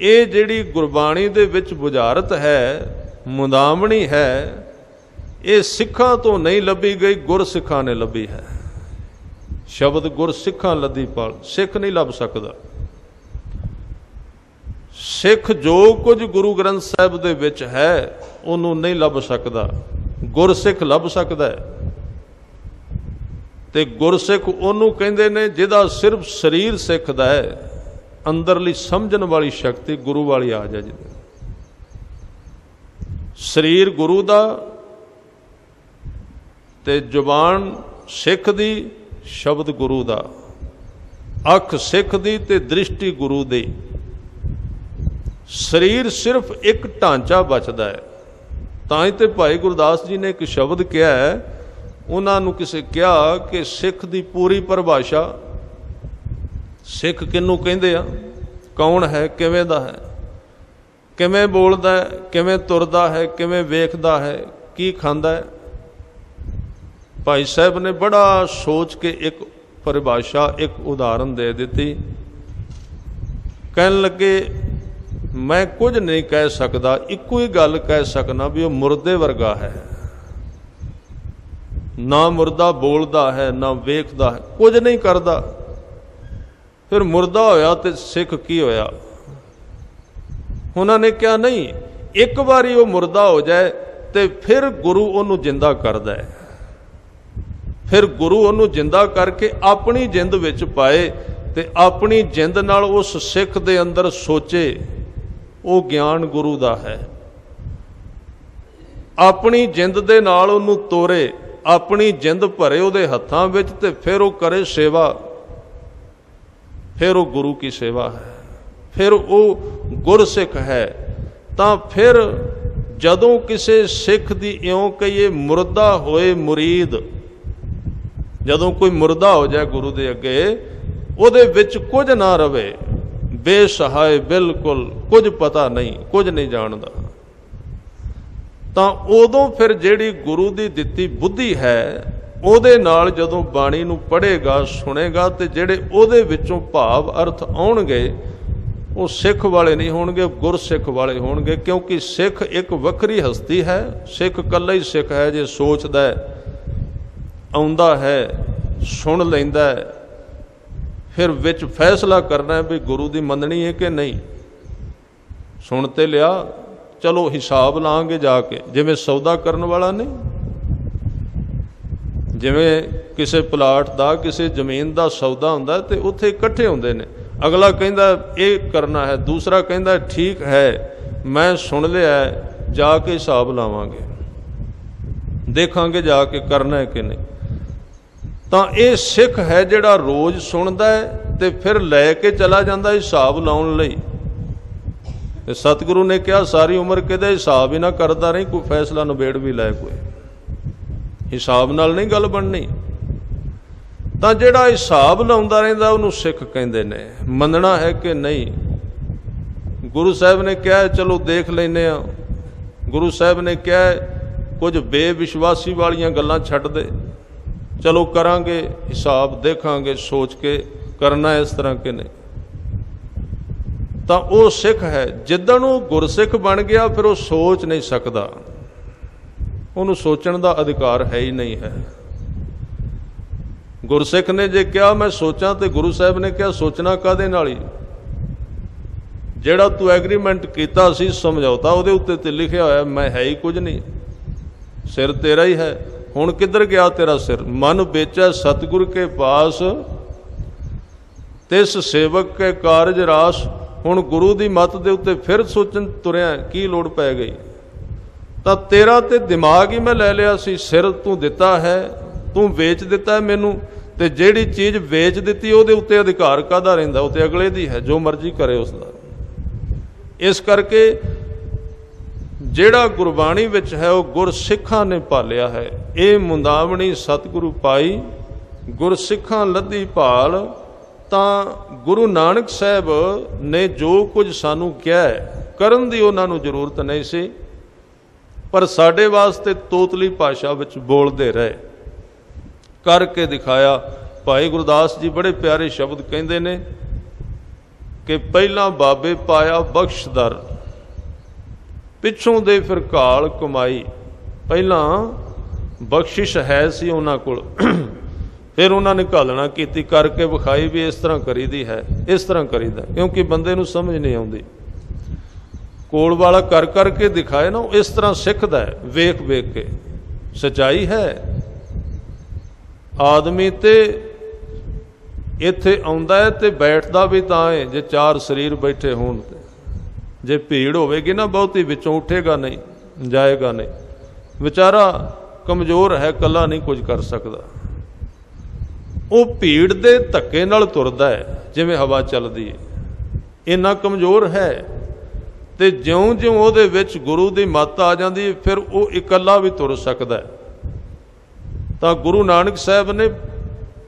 ਇਹ ਜਿਹੜੀ ਗੁਰਬਾਣੀ ਦੇ ਵਿੱਚ ਬੁਝਾਰਤ ਹੈ, ਮੁੰਦਾਵਣੀ ਹੈ, ਇਹ ਸਿੱਖਾਂ ਤੋਂ ਨਹੀਂ ਲੱਭੀ ਗਈ, ਗੁਰ ਸਿੱਖਾਂ ਨੇ ਲੱਭੀ ਹੈ। ਸ਼ਬਦ ਗੁਰ ਸਿੱਖਾਂ ਲੱਧੀ ਭਾਲ, ਸਿੱਖ ਨਹੀਂ ਲੱਭ ਸਕਦਾ। ਸਿੱਖ ਜੋ ਕੁਝ ਗੁਰੂ ਗ੍ਰੰਥ ਸਾਹਿਬ ਦੇ ਵਿੱਚ ਹੈ ਉਹਨੂੰ ਨਹੀਂ ਲੱਭ ਸਕਦਾ, ਗੁਰਸਿੱਖ ਲੱਭ ਸਕਦਾ ਹੈ। ਤੇ ਗੁਰਸਿੱਖ ਉਹਨੂੰ ਕਹਿੰਦੇ ਨੇ ਜਿਹਦਾ ਸਿਰਫ ਸਰੀਰ ਸਿੱਖਦਾ ਹੈ, ਅੰਦਰਲੀ ਸਮਝਣ ਵਾਲੀ ਸ਼ਕਤੀ ਗੁਰੂ ਵਾਲੀ ਆ ਜਾਏ। ਜਿਹਦੇ ਸਰੀਰ ਗੁਰੂ ਦਾ ਤੇ ਜ਼ੁਬਾਨ ਸਿੱਖ ਦੀ, ਸ਼ਬਦ ਗੁਰੂ ਦਾ, ਅੱਖ ਸਿੱਖ ਦੀ ਤੇ ਦ੍ਰਿਸ਼ਟੀ ਗੁਰੂ ਦੀ। ਸਰੀਰ ਸਿਰਫ ਇੱਕ ਢਾਂਚਾ ਬਚਦਾ ਹੈ। ਤਾਂ ਹੀ ਤੇ ਭਾਈ ਗੁਰਦਾਸ ਜੀ ਨੇ ਇੱਕ ਸ਼ਬਦ ਕਿਹਾ ਹੈ, ਉਹਨਾਂ ਨੂੰ ਕਿਸੇ ਕਿਹਾ ਕਿ ਸਿੱਖ ਦੀ ਪੂਰੀ ਪਰਿਭਾਸ਼ਾ, ਸਿੱਖ ਕਿਹਨੂੰ ਕਹਿੰਦੇ ਆ, ਕੌਣ ਹੈ, ਕਿਵੇਂ ਦਾ ਹੈ, ਕਿਵੇਂ ਬੋਲਦਾ ਹੈ, ਕਿਵੇਂ ਤੁਰਦਾ ਹੈ, ਕਿਵੇਂ ਵੇਖਦਾ ਹੈ, ਕੀ ਖਾਂਦਾ ਹੈ। ਭਾਈ ਸਾਹਿਬ ਨੇ ਬੜਾ ਸੋਚ ਕੇ ਇੱਕ ਪਰਿਭਾਸ਼ਾ, ਇੱਕ ਉਦਾਹਰਨ ਦੇ ਦਿੱਤੀ। ਕਹਿਣ ਲੱਗੇ, ਮੈਂ ਕੁਝ ਨਹੀਂ ਕਹਿ ਸਕਦਾ, ਇੱਕੋ ਹੀ ਗੱਲ ਕਹਿ ਸਕਣਾ ਵੀ ਉਹ ਮੁਰਦੇ ਵਰਗਾ ਹੈ। ਨਾ ਮੁਰਦਾ ਬੋਲਦਾ ਹੈ, ਨਾ ਵੇਖਦਾ ਹੈ, ਕੁਝ ਨਹੀਂ ਕਰਦਾ। ਫਿਰ ਮੁਰਦਾ ਹੋਇਆ ਤੇ ਸਿੱਖ ਕੀ ਹੋਇਆ? ਉਹਨਾਂ ਨੇ ਕਿਹਾ ਨਹੀਂ, ਇੱਕ ਵਾਰੀ ਉਹ ਮੁਰਦਾ ਹੋ ਜਾਏ ਤੇ ਫਿਰ ਗੁਰੂ ਉਹਨੂੰ ਜਿੰਦਾ ਕਰਦਾ ਹੈ। ਫਿਰ ਗੁਰੂ ਉਹਨੂੰ ਜਿੰਦਾ ਕਰਕੇ ਆਪਣੀ ਜਿੰਦ ਵਿੱਚ ਪਾਏ ਤੇ ਆਪਣੀ ਜਿੰਦ ਨਾਲ ਉਸ ਸਿੱਖ ਦੇ ਅੰਦਰ ਸੋਚੇ। ਉਹ ਗਿਆਨ ਗੁਰੂ ਦਾ ਹੈ। ਆਪਣੀ ਜਿੰਦ ਦੇ ਨਾਲ ਉਹਨੂੰ ਤੋਰੇ, ਆਪਣੀ ਜਿੰਦ ਭਰੇ ਉਹਦੇ ਹੱਥਾਂ ਵਿੱਚ ਤੇ ਫਿਰ ਉਹ ਕਰੇ ਸੇਵਾ। ਫਿਰ ਉਹ ਗੁਰੂ ਕੀ ਸੇਵਾ ਹੈ, ਫਿਰ ਉਹ ਗੁਰਸਿੱਖ ਹੈ। ਤਾਂ ਫਿਰ ਜਦੋਂ ਕਿਸੇ ਸਿੱਖ ਦੀ ਇਉਂ ਕਹੀਏ ਮੁਰਦਾ ਹੋਏ ਮੁਰੀਦ, ਜਦੋਂ ਕੋਈ ਮੁਰਦਾ ਹੋ ਜਾਏ ਗੁਰੂ ਦੇ ਅੱਗੇ, ਉਹਦੇ ਵਿੱਚ ਕੁਝ ਨਾ ਰਵੇ, ਬੇਸਹਾਇ, ਬਿਲਕੁਲ ਕੁਝ ਪਤਾ ਨਹੀਂ, ਕੁਝ ਨਹੀਂ ਜਾਣਦਾ, ਤਾਂ ਉਦੋਂ ਫਿਰ ਜਿਹੜੀ ਗੁਰੂ ਦੀ ਦਿੱਤੀ ਬੁੱਧੀ ਹੈ ਉਹਦੇ ਨਾਲ ਜਦੋਂ ਬਾਣੀ ਨੂੰ ਪੜ੍ਹੇਗਾ ਸੁਣੇਗਾ ਤੇ ਜਿਹੜੇ ਉਹਦੇ ਵਿੱਚੋਂ ਭਾਵ ਅਰਥ ਆਉਣਗੇ ਉਹ ਸਿੱਖ ਵਾਲੇ ਨਹੀਂ ਹੋਣਗੇ, ਗੁਰਸਿੱਖ ਵਾਲੇ ਹੋਣਗੇ। ਕਿਉਂਕਿ ਸਿੱਖ ਇੱਕ ਵੱਖਰੀ ਹਸਤੀ ਹੈ। ਸਿੱਖ ਇਕੱਲਾ ਹੀ ਸਿੱਖ ਹੈ ਜੇ ਸੋਚਦਾ ਹੈ, ਆਉਂਦਾ ਹੈ, ਸੁਣ ਲੈਂਦਾ ਹੈ, ਫਿਰ ਵਿੱਚ ਫੈਸਲਾ ਕਰਨਾ ਹੈ ਵੀ ਗੁਰੂ ਦੀ ਮੰਨਣੀ ਹੈ ਕਿ ਨਹੀਂ। ਸੁਣ ਤੇ ਲਿਆ, ਚਲੋ ਹਿਸਾਬ ਲਾਂਗੇ ਜਾ ਕੇ, ਜਿਵੇਂ ਸੌਦਾ ਕਰਨ ਵਾਲਾ ਨਹੀਂ, ਜਿਵੇਂ ਕਿਸੇ ਪਲਾਟ ਦਾ ਕਿਸੇ ਜ਼ਮੀਨ ਦਾ ਸੌਦਾ ਹੁੰਦਾ ਤੇ ਉੱਥੇ ਇਕੱਠੇ ਹੁੰਦੇ ਨੇ। ਅਗਲਾ ਕਹਿੰਦਾ ਇਹ ਕਰਨਾ ਹੈ, ਦੂਸਰਾ ਕਹਿੰਦਾ ਠੀਕ ਹੈ, ਮੈਂ ਸੁਣ ਲਿਆ, ਜਾ ਕੇ ਹਿਸਾਬ ਲਾਵਾਂਗੇ, ਦੇਖਾਂਗੇ ਜਾ ਕੇ ਕਰਨਾ ਹੈ ਕਿ ਨਹੀਂ। ਤਾਂ ਇਹ ਸਿੱਖ ਹੈ ਜਿਹੜਾ ਰੋਜ਼ ਸੁਣਦਾ ਹੈ ਤੇ ਫਿਰ ਲੈ ਕੇ ਚਲਾ ਜਾਂਦਾ ਹਿਸਾਬ ਲਾਉਣ ਲਈ। ਤੇ ਸਤਿਗੁਰੂ ਨੇ ਕਿਹਾ ਸਾਰੀ ਉਮਰ ਕਿਤੇ ਹਿਸਾਬ ਹੀ ਨਾ ਕਰਦਾ ਰਹੀ, ਕੋਈ ਫੈਸਲਾ ਨਿਬੇੜ ਵੀ ਲੈ, ਕੋਈ ਹਿਸਾਬ ਨਾਲ ਨਹੀਂ ਗੱਲ ਬਣਨੀ। ਤਾਂ ਜਿਹੜਾ ਹਿਸਾਬ ਲਾਉਂਦਾ ਰਹਿੰਦਾ ਉਹਨੂੰ ਸਿੱਖ ਕਹਿੰਦੇ ਨੇ। ਮੰਨਣਾ ਹੈ ਕਿ ਨਹੀਂ, ਗੁਰੂ ਸਾਹਿਬ ਨੇ ਕਿਹਾ ਚਲੋ ਦੇਖ ਲੈਂਦੇ ਹਾਂ। ਗੁਰੂ ਸਾਹਿਬ ਨੇ ਕਿਹਾ ਕੁਝ ਬੇਵਿਸ਼ਵਾਸੀ ਵਾਲੀਆਂ ਗੱਲਾਂ ਛੱਡ ਦੇ, ਚਲੋ ਕਰਾਂਗੇ ਹਿਸਾਬ, ਦੇਖਾਂਗੇ ਸੋਚ ਕੇ ਕਰਨਾ ਇਸ ਤਰ੍ਹਾਂ ਕਿ ਨਹੀਂ। ਤਾਂ ਉਹ ਸਿੱਖ ਹੈ। ਜਿੱਦਣ ਉਹ ਗੁਰਸਿੱਖ ਬਣ ਗਿਆ ਫਿਰ ਉਹ ਸੋਚ ਨਹੀਂ ਸਕਦਾ, ਉਹਨੂੰ ਸੋਚਣ ਦਾ ਅਧਿਕਾਰ ਹੈ ਹੀ ਨਹੀਂ ਹੈ। ਗੁਰਸਿੱਖ ਨੇ ਜੇ ਕਿਹਾ ਮੈਂ ਸੋਚਾਂ ਤੇ ਗੁਰੂ ਸਾਹਿਬ ਨੇ ਕਿਹਾ ਸੋਚਣਾ ਕਾਹਦੇ ਨਾਲ ਹੀ। ਜਿਹੜਾ ਤੂੰ ਐਗਰੀਮੈਂਟ ਕੀਤਾ ਸੀ ਸਮਝੌਤਾ, ਉਹਦੇ ਉੱਤੇ ਤੇ ਲਿਖਿਆ ਹੋਇਆ ਮੈਂ ਹੈ ਹੀ ਕੁਝ ਨਹੀਂ, ਸਿਰ ਤੇਰਾ ਹੀ ਹੈ। ਹੁਣ ਕਿੱਧਰ ਗਿਆ ਤੇਰਾ ਸਿਰ? ਮਨ ਵੇਚੈ ਸਤਿਗੁਰ ਕੇ ਪਾਸ, ਤਿਸ ਸੇਵਕ ਕੇ ਕਾਰਜ ਰਾਸ। ਹੁਣ ਗੁਰੂ ਦੀ ਮੱਤ ਦੇ ਉੱਤੇ ਫਿਰ ਸੋਚਣ ਤੁਰਿਆ, ਕੀ ਲੋੜ ਪੈ ਗਈ? ਤਾਂ ਤੇਰਾ ਤੇ ਦਿਮਾਗ ਹੀ ਮੈਂ ਲੈ ਲਿਆ ਸੀ, ਸਿਰ ਤੂੰ ਦਿੱਤਾ ਹੈ, ਤੂੰ ਵੇਚ ਦਿੱਤਾ ਹੈ ਮੈਨੂੰ, ਤੇ ਜਿਹੜੀ ਚੀਜ਼ ਵੇਚ ਦਿੱਤੀ ਉਹਦੇ ਉੱਤੇ ਅਧਿਕਾਰ ਕਾਹਦਾ ਰਹਿੰਦਾ? ਉਹ ਤੇ ਅਗਲੇ ਦੀ ਹੈ, ਜੋ ਮਰਜ਼ੀ ਕਰੇ ਉਸ ਦਾ। ਇਸ ਕਰਕੇ ਜਿਹੜਾ ਗੁਰਬਾਣੀ ਵਿੱਚ ਹੈ ਉਹ ਗੁਰਸਿੱਖਾਂ ਨੇ ਪਾਲਿਆ ਹੈ। ਇਹ ਮੁੰਦਾਵਣੀ ਸਤਿਗੁਰੂ ਪਾਈ, ਗੁਰਸਿੱਖਾਂ ਲੱਧੀ ਭਾਲ। ਤਾਂ ਗੁਰੂ ਨਾਨਕ ਸਾਹਿਬ ਨੇ ਜੋ ਕੁਝ ਸਾਨੂੰ ਕਿਹਾ ਕਰਨ ਦੀ ਉਹਨਾਂ ਨੂੰ ਜ਼ਰੂਰਤ ਨਹੀਂ ਸੀ, ਪਰ ਸਾਡੇ ਵਾਸਤੇ ਤੋਤਲੀ ਭਾਸ਼ਾ ਵਿੱਚ ਬੋਲਦੇ ਰਹੇ, ਕਰਕੇ ਦਿਖਾਇਆ। ਭਾਈ ਗੁਰਦਾਸ ਜੀ ਬੜੇ ਪਿਆਰੇ ਸ਼ਬਦ ਕਹਿੰਦੇ ਨੇ ਕਿ ਪਹਿਲਾਂ ਬਾਬੇ ਪਾਇਆ ਬਖਸ਼ਦਰ, ਪਿੱਛੋਂ ਦੇ ਫਿਰ ਘਾਲ ਕਮਾਈ। ਪਹਿਲਾਂ ਬਖਸ਼ਿਸ਼ ਹੈ ਸੀ ਉਹਨਾਂ ਕੋਲ, ਫਿਰ ਉਹਨਾਂ ਨੇ ਘਾਲਣਾ ਕੀਤੀ, ਕਰਕੇ ਵਿਖਾਈ ਵੀ ਇਸ ਤਰ੍ਹਾਂ ਕਰੀਦੀ ਹੈ, ਇਸ ਤਰ੍ਹਾਂ ਕਰੀਦਾ। ਕਿਉਂਕਿ ਬੰਦੇ ਨੂੰ ਸਮਝ ਨਹੀਂ ਆਉਂਦੀ, ਕੋਲ ਵਾਲਾ ਕਰ ਕਰਕੇ ਦਿਖਾਏ ਨਾ, ਉਹ ਇਸ ਤਰ੍ਹਾਂ ਸਿੱਖਦਾ ਹੈ, ਵੇਖ ਵੇਖ ਕੇ। ਸੱਚਾਈ ਹੈ। ਆਦਮੀ ਤੇ ਇੱਥੇ ਆਉਂਦਾ ਹੈ ਤੇ ਬੈਠਦਾ ਵੀ ਤਾਂ ਹੈ ਜੇ ਚਾਰ ਸਰੀਰ ਬੈਠੇ ਹੋਣ ਤੇ। ਜੇ ਭੀੜ ਹੋਵੇਗੀ ਨਾ ਬਹੁਤੀ, ਵਿੱਚੋਂ ਉੱਠੇਗਾ ਨਹੀਂ, ਜਾਏਗਾ ਨਹੀਂ। ਵਿਚਾਰਾ ਕਮਜ਼ੋਰ ਹੈ, ਇਕੱਲਾ ਨਹੀਂ ਕੁਝ ਕਰ ਸਕਦਾ। ਉਹ ਭੀੜ ਦੇ ਧੱਕੇ ਨਾਲ ਤੁਰਦਾ ਹੈ, ਜਿਵੇਂ ਹਵਾ ਚੱਲਦੀ ਹੈ, ਇੰਨਾ ਕਮਜ਼ੋਰ ਹੈ। ਤੇ ਜਿਉਂ-ਜਿਉਂ ਉਹਦੇ ਵਿੱਚ ਗੁਰੂ ਦੀ ਮੱਤ ਆ ਜਾਂਦੀ ਹੈ, ਫਿਰ ਉਹ ਇਕੱਲਾ ਵੀ ਤੁਰ ਸਕਦਾ ਹੈ। ਤਾਂ ਗੁਰੂ ਨਾਨਕ ਸਾਹਿਬ ਨੇ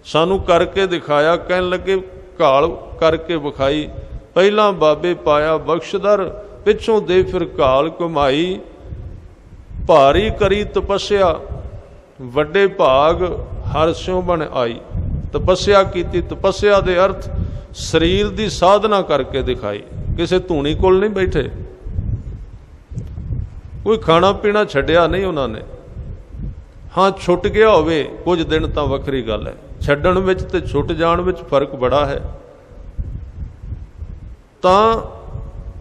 ਸਾਨੂੰ ਕਰਕੇ ਦਿਖਾਇਆ। ਕਹਿਣ ਲੱਗੇ ਘਾਲ ਕਰਕੇ ਵਿਖਾਈ, ਪਹਿਲਾਂ ਬਾਬੇ ਪਾਇਆ ਬਖਸ਼ਦਰ, ਪਿੱਛੋਂ ਦੇ ਫਿਰ ਘਾਲ ਕਮਾਈ। ਭਾਰੀ ਕਰੀ ਤਪੱਸਿਆ, ਵੱਡੇ ਭਾਗ ਹਰ ਸਿਉ ਬਣ ਆਈ। ਤਪੱਸਿਆ ਕੀਤੀ, ਤਪੱਸਿਆ ਦੇ ਅਰਥ ਸਰੀਰ ਦੀ ਸਾਧਨਾ ਕਰਕੇ ਦਿਖਾਈ। ਕਿਸੇ ਧੂਣੀ ਕੋਲ ਨਹੀਂ ਬੈਠੇ, ਕੋਈ ਖਾਣਾ ਪੀਣਾ ਛੱਡਿਆ ਨਹੀਂ ਉਹਨਾਂ ਨੇ। ਹਾਂ ਛੁੱਟ ਗਿਆ ਹੋਵੇ ਕੁਝ ਦਿਨ ਤਾਂ ਵੱਖਰੀ ਗੱਲ ਹੈ, ਛੱਡਣ ਵਿੱਚ ਤੇ ਛੁੱਟ ਜਾਣ ਵਿੱਚ ਫਰਕ ਬੜਾ ਹੈ। ਤਾਂ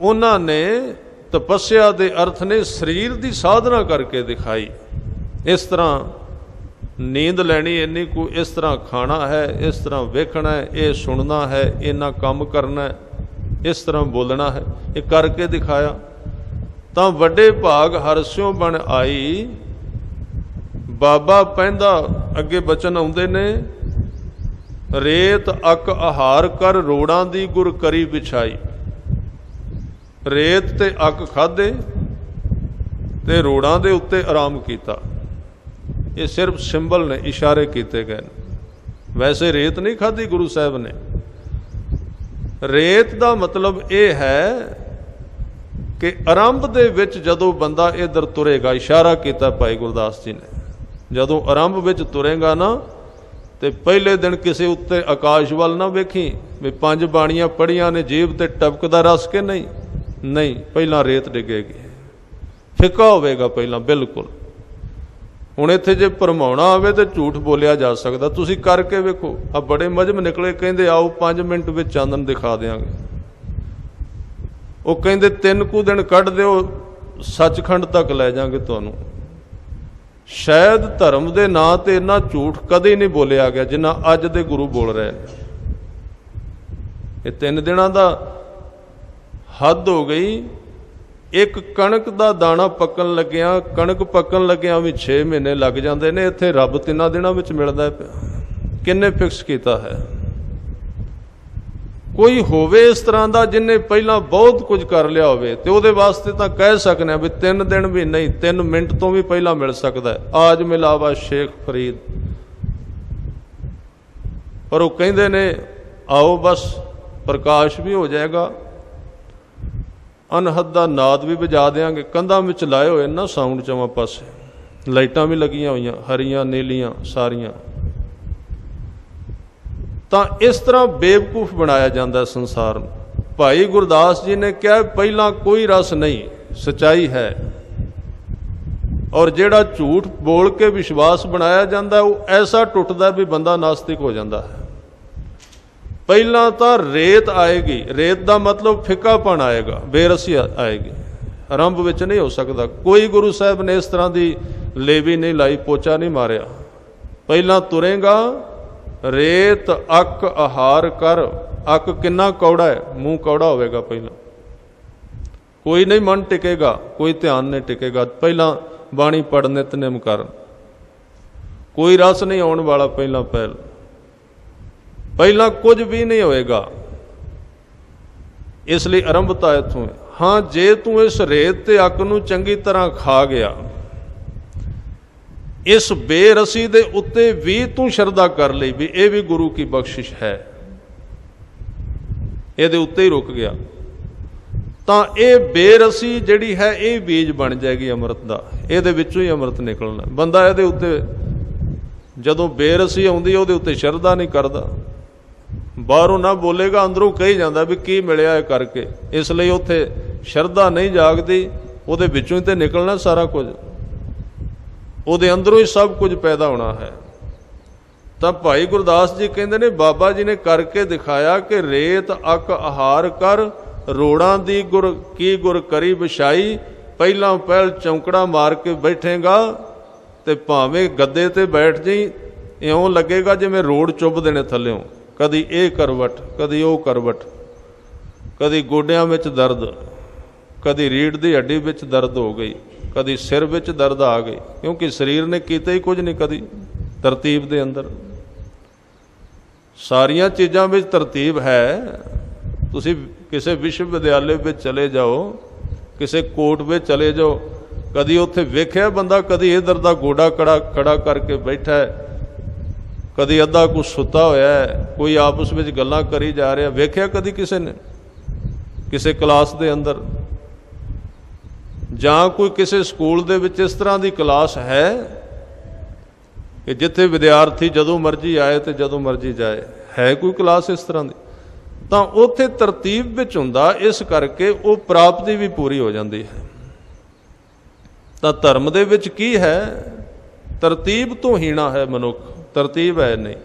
ਉਹਨਾਂ ਨੇ ਤਪੱਸਿਆ ਦੇ ਅਰਥ ਨੇ ਸਰੀਰ ਦੀ ਸਾਧਨਾ ਕਰਕੇ ਦਿਖਾਈ। ਇਸ ਤਰ੍ਹਾਂ ਨੀਂਦ ਲੈਣੀ ਇੰਨੀ ਕੁ, ਇਸ ਤਰ੍ਹਾਂ ਖਾਣਾ ਹੈ, ਇਸ ਤਰ੍ਹਾਂ ਵੇਖਣਾ ਹੈ, ਇਹ ਸੁਣਨਾ ਹੈ, ਇੰਨਾ ਕੰਮ ਕਰਨਾ ਹੈ, ਇਸ ਤਰ੍ਹਾਂ ਬੋਲਣਾ ਹੈ, ਇਹ ਕਰਕੇ ਦਿਖਾਇਆ। ਤਾਂ ਵੱਡੇ ਭਾਗ ਹਰਸਿਓ ਬਣ ਆਈ। ਬਾਬਾ ਪੈਂਦਾ ਅੱਗੇ ਬਚਨ ਆਉਂਦੇ ਨੇ, ਰੇਤ ਅਕ ਆਹਾਰ ਕਰ ਰੋੜਾਂ ਦੀ ਗੁਰ ਕਰੀ ਵਿਛਾਈ। ਰੇਤ ਤੇ ਅੱਕ ਖਾਧੇ ਤੇ ਰੋੜਾਂ ਦੇ ਉੱਤੇ ਆਰਾਮ ਕੀਤਾ। ਇਹ ਸਿਰਫ ਸਿੰਬਲ ਨੇ, ਇਸ਼ਾਰੇ ਕੀਤੇ ਗਏ ਨੇ। ਵੈਸੇ ਰੇਤ ਨਹੀਂ ਖਾਧੀ ਗੁਰੂ ਸਾਹਿਬ ਨੇ। ਰੇਤ ਦਾ ਮਤਲਬ ਇਹ ਹੈ ਕਿ ਆਰੰਭ ਦੇ ਵਿੱਚ ਜਦੋਂ ਬੰਦਾ ਇੱਧਰ ਤੁਰੇਗਾ, ਇਸ਼ਾਰਾ ਕੀਤਾ ਭਾਈ ਗੁਰਦਾਸ ਜੀ ਨੇ, जदों आरंभ विच तुरेगा ना तो पहले दिन किसी उत्ते आकाश वाल ना वेखी भी 5 बाणियां पढ़िया ने जीभ ते टपकदा रस के नहीं, नहीं पहला रेत डिगेगी, फिका होवेगा पहला बिल्कुल। हुण इत्थे जे भरमाउणा आवे तो झूठ बोलिया जा सकदा, तुसीं करके वेखो। आ बड़े मजहब निकले, कहंदे आओ 5 मिनट विच चांदन दिखा देंगे। वो कहंदे 3 कुछ दिन कढ़ दिओ, सचखंड तक लै जांगे तुहानूं। शायद धर्म के नां ते इन्ना झूठ कदे नहीं बोलिया गया जिन्ना अज दे गुरु बोल रहे हैं। ये 3 दिनां दा हद हो गई। एक कणक का दाना पकन लग्या, कणक पकन लग्या भी 6 महीने लग जाते हैं, इत्थे रब 3 दिनां विच मिलदा पिया। किन्ने फिक्स किया है? कोई होवे इस तरह का जिन्हें पहला बहुत कुछ कर लिया होवे ते उहदे वास्ते तां कह सकने भी 3 दिन भी नहीं, 3 मिनट तो भी पहला मिल सकता है। आज मिलावा शेख फरीद, पर वो कहंदे ने आओ बस प्रकाश भी हो जाएगा, अनहद दा नाद भी बजा देंगे। कंधां विच लाए हुए ना साउंड चवां पासे, लाइटां भी लगियां हुई हरियां नीलियां सारियां। तो इस तरह बेवकूफ बनाया जाता है संसार में। भाई गुरदास जी ने कहा पहला कोई रस नहीं, सच्चाई है। और जेड़ा झूठ बोल के विश्वास बनाया जाता है वो ऐसा टुटदा भी बंदा नास्तिक हो जाता है। पहला तो रेत आएगी, रेत का मतलब फिकापन आएगा, बेरसी आएगी, आरंभ विच नहीं हो सकता। कोई गुरु साहब ने इस तरह की लेवी नहीं लाई, पोचा नहीं मारिया। पहला तुरेगा रेत अक आहार कर। अक किन्ना कौड़ा है, मुंह कौड़ा होगा पहला, कोई नहीं मन टिकेगा, कोई ध्यान नहीं टिकेगा। पहला बाणी पढ़ नितनेम कर, कोई रस नहीं आने वाला पहला पहल, पहला कुछ भी नहीं होएगा। इसलिए आरंभता इत्थों है। हाँ जे तू इस रेत ते अक नूं चंगी तरह खा गया, इस बेरसी दे उत्ते भी तू शरधा कर ली भी ये भी गुरु की बख्शिश है, ये उत्ते ही रुक गया, तो ये बेरसी जिहड़ी है ये बीज बन जाएगी अमृत का, ये विचों ही अमृत निकलना। बंदा ये उत्ते जदों बेरसी आउंदी उहदे उत्ते शरधा नहीं करता, बाहरों ना बोलेगा अंदरों कही जाता भी की मिलिया है करके, इसलिए उत्थे शरधा नहीं जागती, उहदे विचों ही तो निकलना सारा कुछ, उहदे अंदरों ही सब कुछ पैदा होना है। तब भाई गुरदास जी कहते ने बाबा जी ने करके दिखाया कि रेत अक आहार कर, रोड़ा दी गुर की गुर करी विछाई। पहला पहल चौंकड़ा मार के बैठेगा तो भावें गद्दे ते बैठ जी, इउं लगेगा जिवें रोड़ चुभदे ने थल्लों, कदी ये करवट कदी वो करवट, कदी गोडियां विच दर्द, कदी रीढ़ दी हड्डी विच दर्द हो गई, कदी सिर विच दर्द आ गई, क्योंकि शरीर ने कीता ही कुछ नहीं कदी तरतीब दे अंदर। सारियां चीज़ां विच तरतीब है। तुसीं किसी विश्वविद्यालय में चले जाओ, किसी कोर्ट में चले जाओ, कदी उत्थे वेख्या बंदा कदी इधर दा गोडा खड़ा करके बैठा है, कदी अद्धा कुछ सुता होया है, कोई आपस में गल्लां करी जा रहा, वेख्या कदी किसी ने किसी क्लास दे अंदर, जां कोई किसी स्कूल दे विच इस तरह की क्लास है कि जिथे विद्यार्थी जदों मर्जी आए तो जदों मर्जी जाए, है कोई क्लास इस तरह की? तो उत्थे तरतीब विच हुंदा, इस करके वो प्राप्ति भी पूरी हो जाती है। तो धर्म दे विच की है? तरतीब तो हीना है मनुख, तरतीब है नहीं।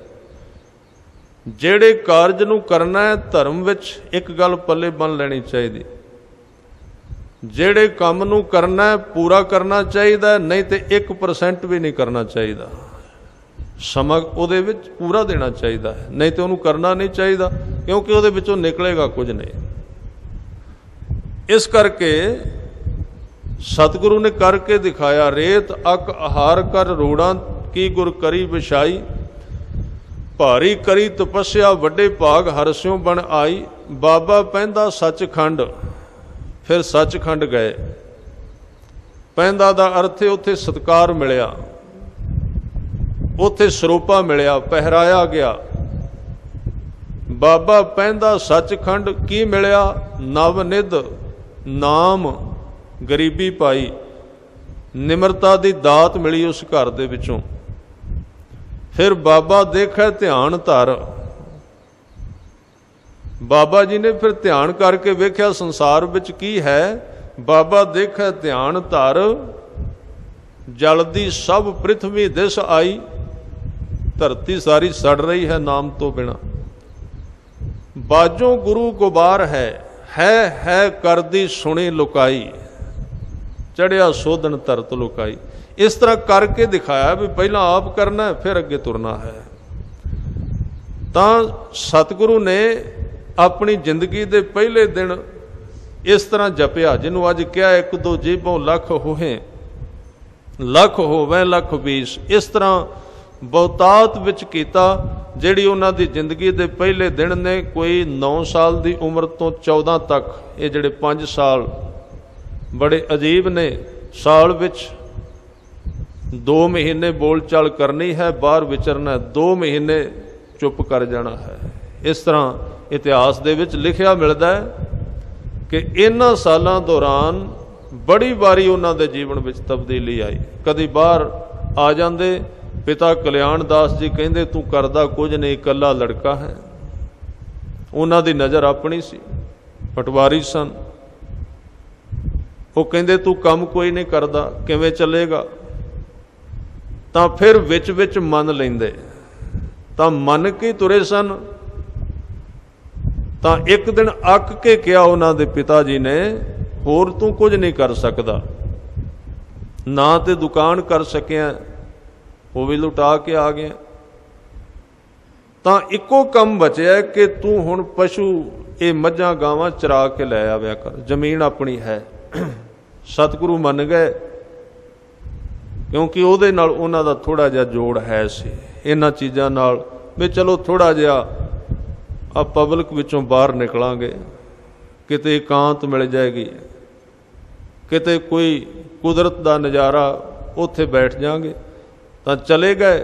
जेड़े कारज नूं करना है धर्म विच एक गल पल्ले बन लेनी चाहिए, जेड़े काम नूं करना है पूरा करना चाहिए, नहीं तो 1% भी नहीं करना चाहिए, समा उहदे विच पूरा देना चाहिए, नहीं तो उन्होंने करना नहीं चाहिए, क्योंकि उहदे विचों निकलेगा कुछ नहीं। इस करके सतगुरु ने करके दिखाया, रेत अक आहार कर रोड़ा की गुर करी विछाई, भारी करी तपस्या वड्डे भाग हरस्यों बन आई। बाबा पैंदा सचखंड, फिर सचखंड गए। पैंदा दा अर्थ है उत्थे सत्कार मिलिया, उत्थे सरोपा मिलिया, पहराया गया। बाबा पैंदा सचखंड की मिलिया? नवनिध नाम, गरीबी पाई, निमरता दी दात मिली उस घर दे विचों। फिर बाबा देखै ध्यान धर। बाबा जी ने फिर ध्यान करके वेख्या संसार विच की है। बाबा देखै ध्यान धर, जलदी सब पृथ्वी दिस आई। धरती सारी सड़ रही है नाम तो बिना। बाजों गुरु गुबार है कर दी सुनी लुकाई। चढ़िया सोधन तरत लुकाई। इस तरह करके दिखाया भी पहला आप करना है फिर अगे तुरना है। ਤਾਂ सतगुरु ने अपनी जिंदगी के पहले दिन इस तरह जपिया, जिन्हों अज क्या एक दो जीबों लख होहे, लख होवे लख बीस। इस तरह बहुतात विच कीता। जिहड़ी उन्हां दी जिंदगी के पहले दिन ने, कोई 9 साल की उम्र तो 14 तक, ये जिहड़े 5 साल बड़े अजीब ने। साल विच 2 महीने बोल चाल करनी है, बाहर विचरना है, 2 महीने चुप कर जाना है। इस तरह इतिहास दे विच लिखिया मिलता है कि इन्हां सालां दौरान बड़ी बारी उन्हां दे जीवन विच तब्दीली आई। कदी बाहर आ जांदे, पिता कल्याण दास जी कहंदे तू करदा कुछ नहीं, इकल्ला लड़का है। उन्हां दी नज़र अपनी सी, पटवारी सन। वो कहंदे तू काम कोई नहीं करदा, किवें चलेगा। तां फिर विच विच मन लैंदे, तां मन के तुरे सन। तां एक दिन अक के कहा उन्हां दे पिता जी ने, होर तू कुछ नहीं कर सकदा, ना ते दुकान कर सकिया, वो भी लुटा के आ गया। तां इक्को कम बचिया कि तू हुण पशु ये मझां गावां चरा के लै आव्या कर, जमीन अपनी है। सतगुरु मन गए, क्योंकि उहदे नाल उन्हां दा थोड़ा जिहा जोड़ है सी इन्हां चीज़ां नाल, भी चलो थोड़ा जिहा आ पब्लिक विचों बाहर निकलांगे, किते एकांत मिल जाएगी, किते कोई कुदरत दा नज़ारा, उत्थे बैठ जाएंगे। तो चले गए।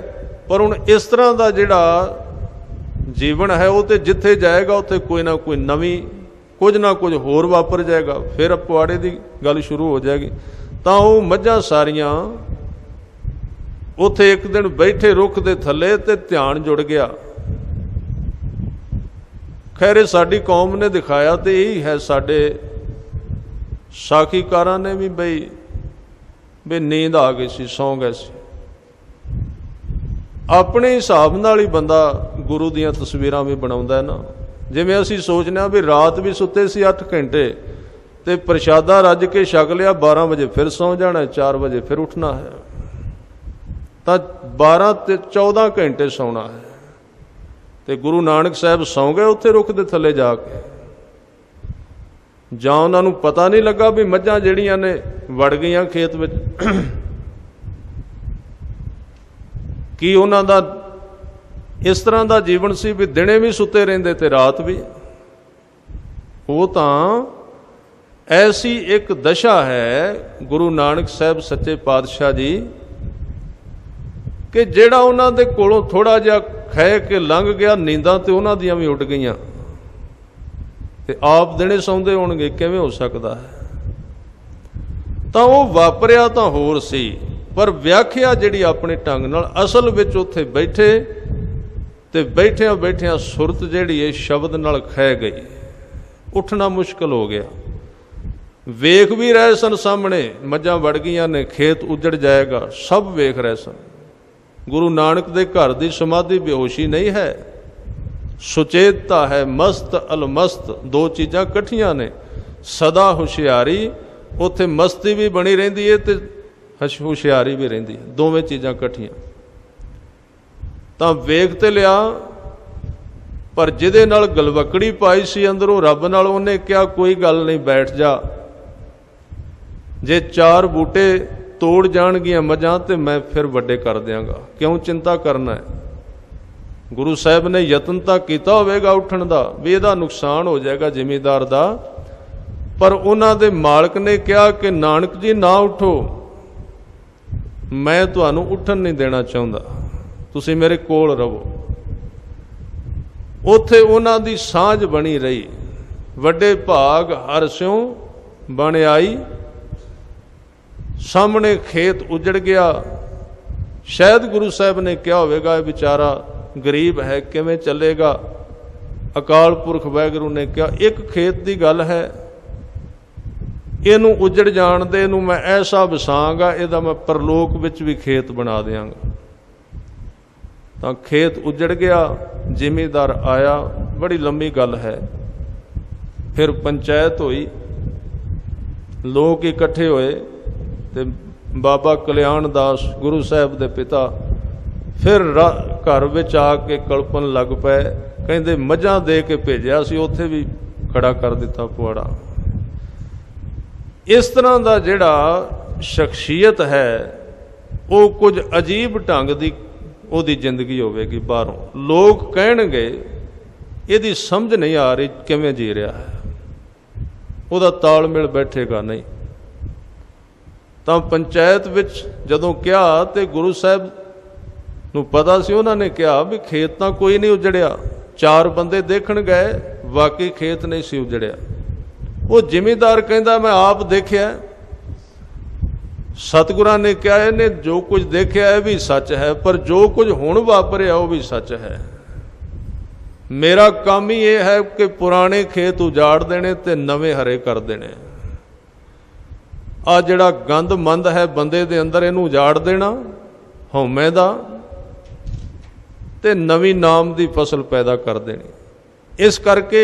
पर हुण इस तरह का जिहड़ा जीवन है, वो तो जिथे जाएगा उत्थे कोई ना कोई नवीं कुछ ना कुछ होर वापर जाएगा, फिर पवाड़े की गल शुरू हो जाएगी। तो वो मझां सारियां उत्थे एक दिन बैठे रुख दे थले ते ध्यान जुड़ गया। खैर साडी कौम ने दिखाया तो यही है, साडे साखीकारां ने भी बई नींद आ गई सी, सौ गए सी। अपने हिसाब नाल ही बंदा गुरु दियां तस्वीरां भी बनाउंदा है ना। जिवें असीं सोचने भी रात भी सुते सी 8 घंटे, तो प्रशादा रज के छक लिया, 12 बजे फिर सौ जाना है, 4 बजे फिर उठना है। तो 12 ते 14 घंटे सौना है। तो गुरु नानक साहब सौ गए उत्थे रुख दे थले जाके, जां उन्हां नूं पता नहीं लगा भी मझां जिहड़ियां ने वड़ गईयां खेत विच। कि उन्हां दा इस तरह का जीवन सी भी दिने भी सुते रहिंदे ते रात भी। वो तां ऐसी एक दशा है गुरु नानक साहब सच्चे पातशाह जी, कि जिहड़ा उन्हां दे कोलों थोड़ा जिहा खै के लंघ गया, नींदां ते उन्हां दियां भी उड़ गईयां, ते आप दिने सौंदे होणगे, किवें हो सकदा है। तां वो वापरिया तां होर सी, पर व्याख्या जिहड़ी अपने ढंग नाल असल विच उत्थे बैठे ते बैठिया बैठिया सुरत जिहड़ी है शब्द नाल खै गई, उठना मुश्किल हो गया। वेख भी रहे सन सामने, मझां वड़ गईयां ने, खेत उजड़ जाएगा, सब वेख रहे सन। गुरु नानक दे घर दी समाधि बेहोशी नहीं है, सुचेतता है, मस्त अलमस्त, 2 चीज़ां कट्ठियां ने। सदा हुशियारी, उत्थे मस्ती भी बनी रहिंदी है ते हुशियारी भी रहिंदी है, दोवें चीज़ां कट्ठियां। तां वेख ते लिया, पर जिहदे नाल गलवकड़ी पाई सी अंदरों रब नाल, उन्हें कहा कोई गल नहीं, बैठ जा, जे 4 बूटे तोड़ जाणगियां मझां ते मैं फिर वड्डे कर दियांगा, क्यों चिंता करना है। गुरु साहब ने यतन तां कीता होवेगा उठण दा, भी इहदा नुकसान हो जाएगा जिमीदार दा, पर उन्हां दे मालक ने कहा कि नानक जी ना उठो, मैं तुहानूं उठन नहीं देना चाहुंदा, तुसीं मेरे कोल रहो। उत्थे उन्हां दी सांझ बनी रही, वड्डे भाग हर स्यों बण आई। सामने खेत उजड़ गया, शायद गुरु साहब ने कहा होगा बेचारा गरीब है किवें चलेगा। अकाल पुरख वाहिगुरू ने कहा एक खेत की गल है, इनू उजड़ जाण दे, इनू मैं ऐसा वसांगा, इहदा मैं परलोक विच भी खेत बना देंगा। तो खेत उजड़ गया, जिमीदार आया, बड़ी लंबी गल है। फिर पंचायत हुई, लोग इकट्ठे होए ते बाबा कल्याण दास गुरु साहब दे पिता फिर घर विच आके कल्पन लग पे, कहंदे मझां दे के भेजिया सी, उत्थे भी खड़ा कर दिता पुआड़ा। इस तरह का जिहड़ा शख्सियत है वो कुछ अजीब ढंग की उहदी जिंदगी होवेगी। बाहरों लोग कहणगे इहदी समझ नहीं आ रही किवें जी रहा है, उहदा तालमेल बैठेगा नहीं। तो पंचायत विच जदों कहा तो गुरु साहब नूं पता सी, उन्होंने कहा भी खेत तां कोई नहीं उजड़िया। 4 बंदे देखण गए, वाकई खेत नहीं सी उजड़िया। वो जिमीदार कहंदा मैं आप देखिया, सतगुरां ने कहा इहने जो कुछ देखिया है भी सच है, पर जो कुछ हुण वापरिया वो भी सच है। मेरा काम ही यह है कि पुराने खेत उजाड़ देने ते नवे हरे कर देने। आ जिहड़ा गंद मंद है बंदे दे अंदर, इहनूं उजाड़ देना हौमे दा ते नवी नाम दी फसल पैदा कर देनी। इस करके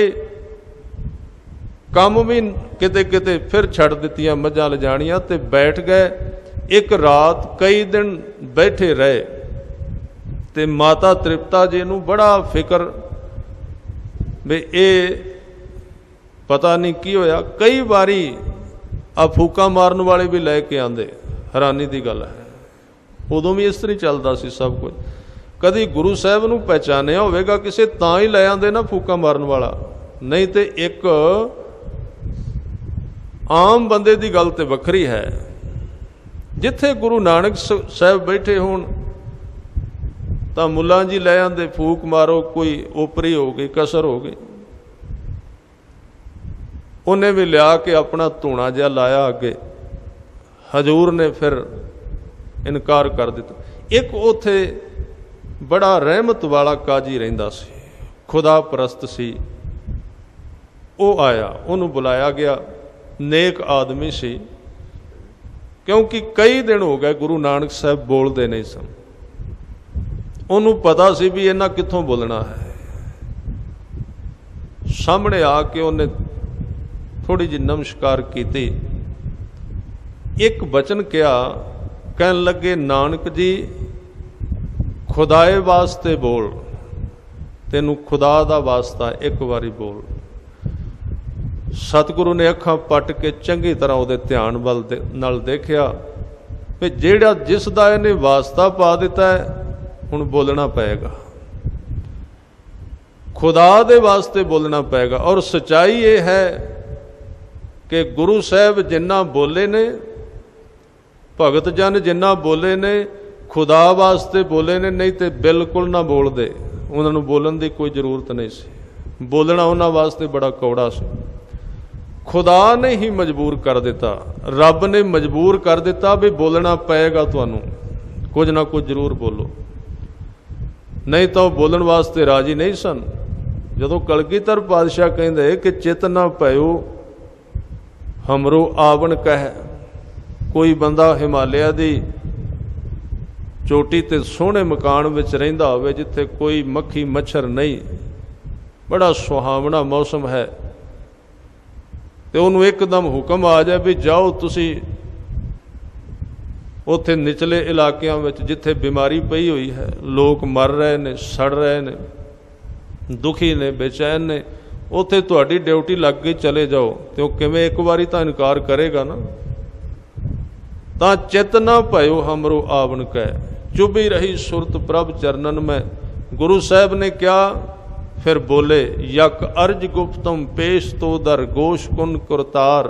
काम भी किते किते फिर छड़ दित्तियां मझां लिजाणियां ते बैठ गए। एक रात कई दिन बैठे रहे ते माता तृप्ता जी नूं बड़ा फिकर भी ये पता नहीं की होया। कई बारी आ फूका मारन वाले भी लैके आंदे, हैरानी की गल है। उदों भी इस तरह चलता सी सब कुछ। कभी गुरु साहब नूं पहचानिया होवेगा किसे तां ही लै आंदे ना फूका मारन वाला, नहीं तो एक आम बंदे की गल तो वखरी है। जिथे गुरु नानक साहब बैठे होण तां मुल्लां जी लै आंदे, फूक मारो, कोई ओपरी हो गई, कसर हो गई। उन्हें भी लिया के अपना धूणा जिहा लाया अगे, हजूर ने फिर इनकार कर दिता। एक उथे बड़ा रहमत वाला काजी रहिंदा सी, खुदा परस्त सी। वो आया, उन्होंने बुलाया गया, नेक आदमी सी। क्योंकि कई दिन हो गए गुरु नानक साहब बोलते नहीं सन। उन्होंने पता सी भी इन्हां कित्थों बोलना है। सामने आके उन्हें थोड़ी जी नमस्कार की, एक बचन किया, कहन लगे नानक जी खुदाए वास्ते बोल, तेनू खुदा दा वास्ता एक बारी बोल। सतगुरु ने अखां पट के चंगी तरह उहदे ध्यान वल नाल देखिया भी जिहड़ा जिस दा इहने वास्ता पा दिता है हुण बोलना पएगा, खुदा दे वास्ते बोलना पएगा। और सच्चाई ये है कि गुरु साहब जिन्ना बोले ने, भगत जन जिन्ना बोले ने, खुदा वास्ते बोले ने, नहीं तो बिल्कुल ना बोलते। उन्होंने बोलन की कोई जरूरत नहीं सी, बोलना उन्होंने वास्ते बड़ा कौड़ा सी। खुदा ने ही मजबूर कर दिता, रब ने मजबूर कर दिता भी बोलना पएगा, तुहानू कुछ ना कुछ जरूर बोलो, नहीं तो बोलन वास्ते राजी नहीं सन। जदों कलगीधर पातशाह कहंदे कि चित ना पयो हमरो आवन कह, कोई बंदा हिमालय दी चोटी ते सोहणे मकान विच रहिंदा होवे जिथे कोई मक्खी मच्छर नहीं, बड़ा सुहावना मौसम है, तो उन्होंने एकदम हुक्म आ जाए भी जाओ तुसी उत्थे निचले इलाकियां विच जिथे बीमारी पई हुई है, लोग मर रहे ने, सड़ रहे ने, दुखी ने, बेचैन ने, उत्थे तुहाडी ड्यूटी लग गई, चले जाओ। तो किवें एक बारी तो इनकार करेगा ना। ता चित ना भयो हमरो आवन कह, चुभी रही सुरत प्रभ चरणन में। गुरु साहब ने क्या फिर बोले, यक अर्ज गुप्तम पेश तो दर गोश कुन कुरतार,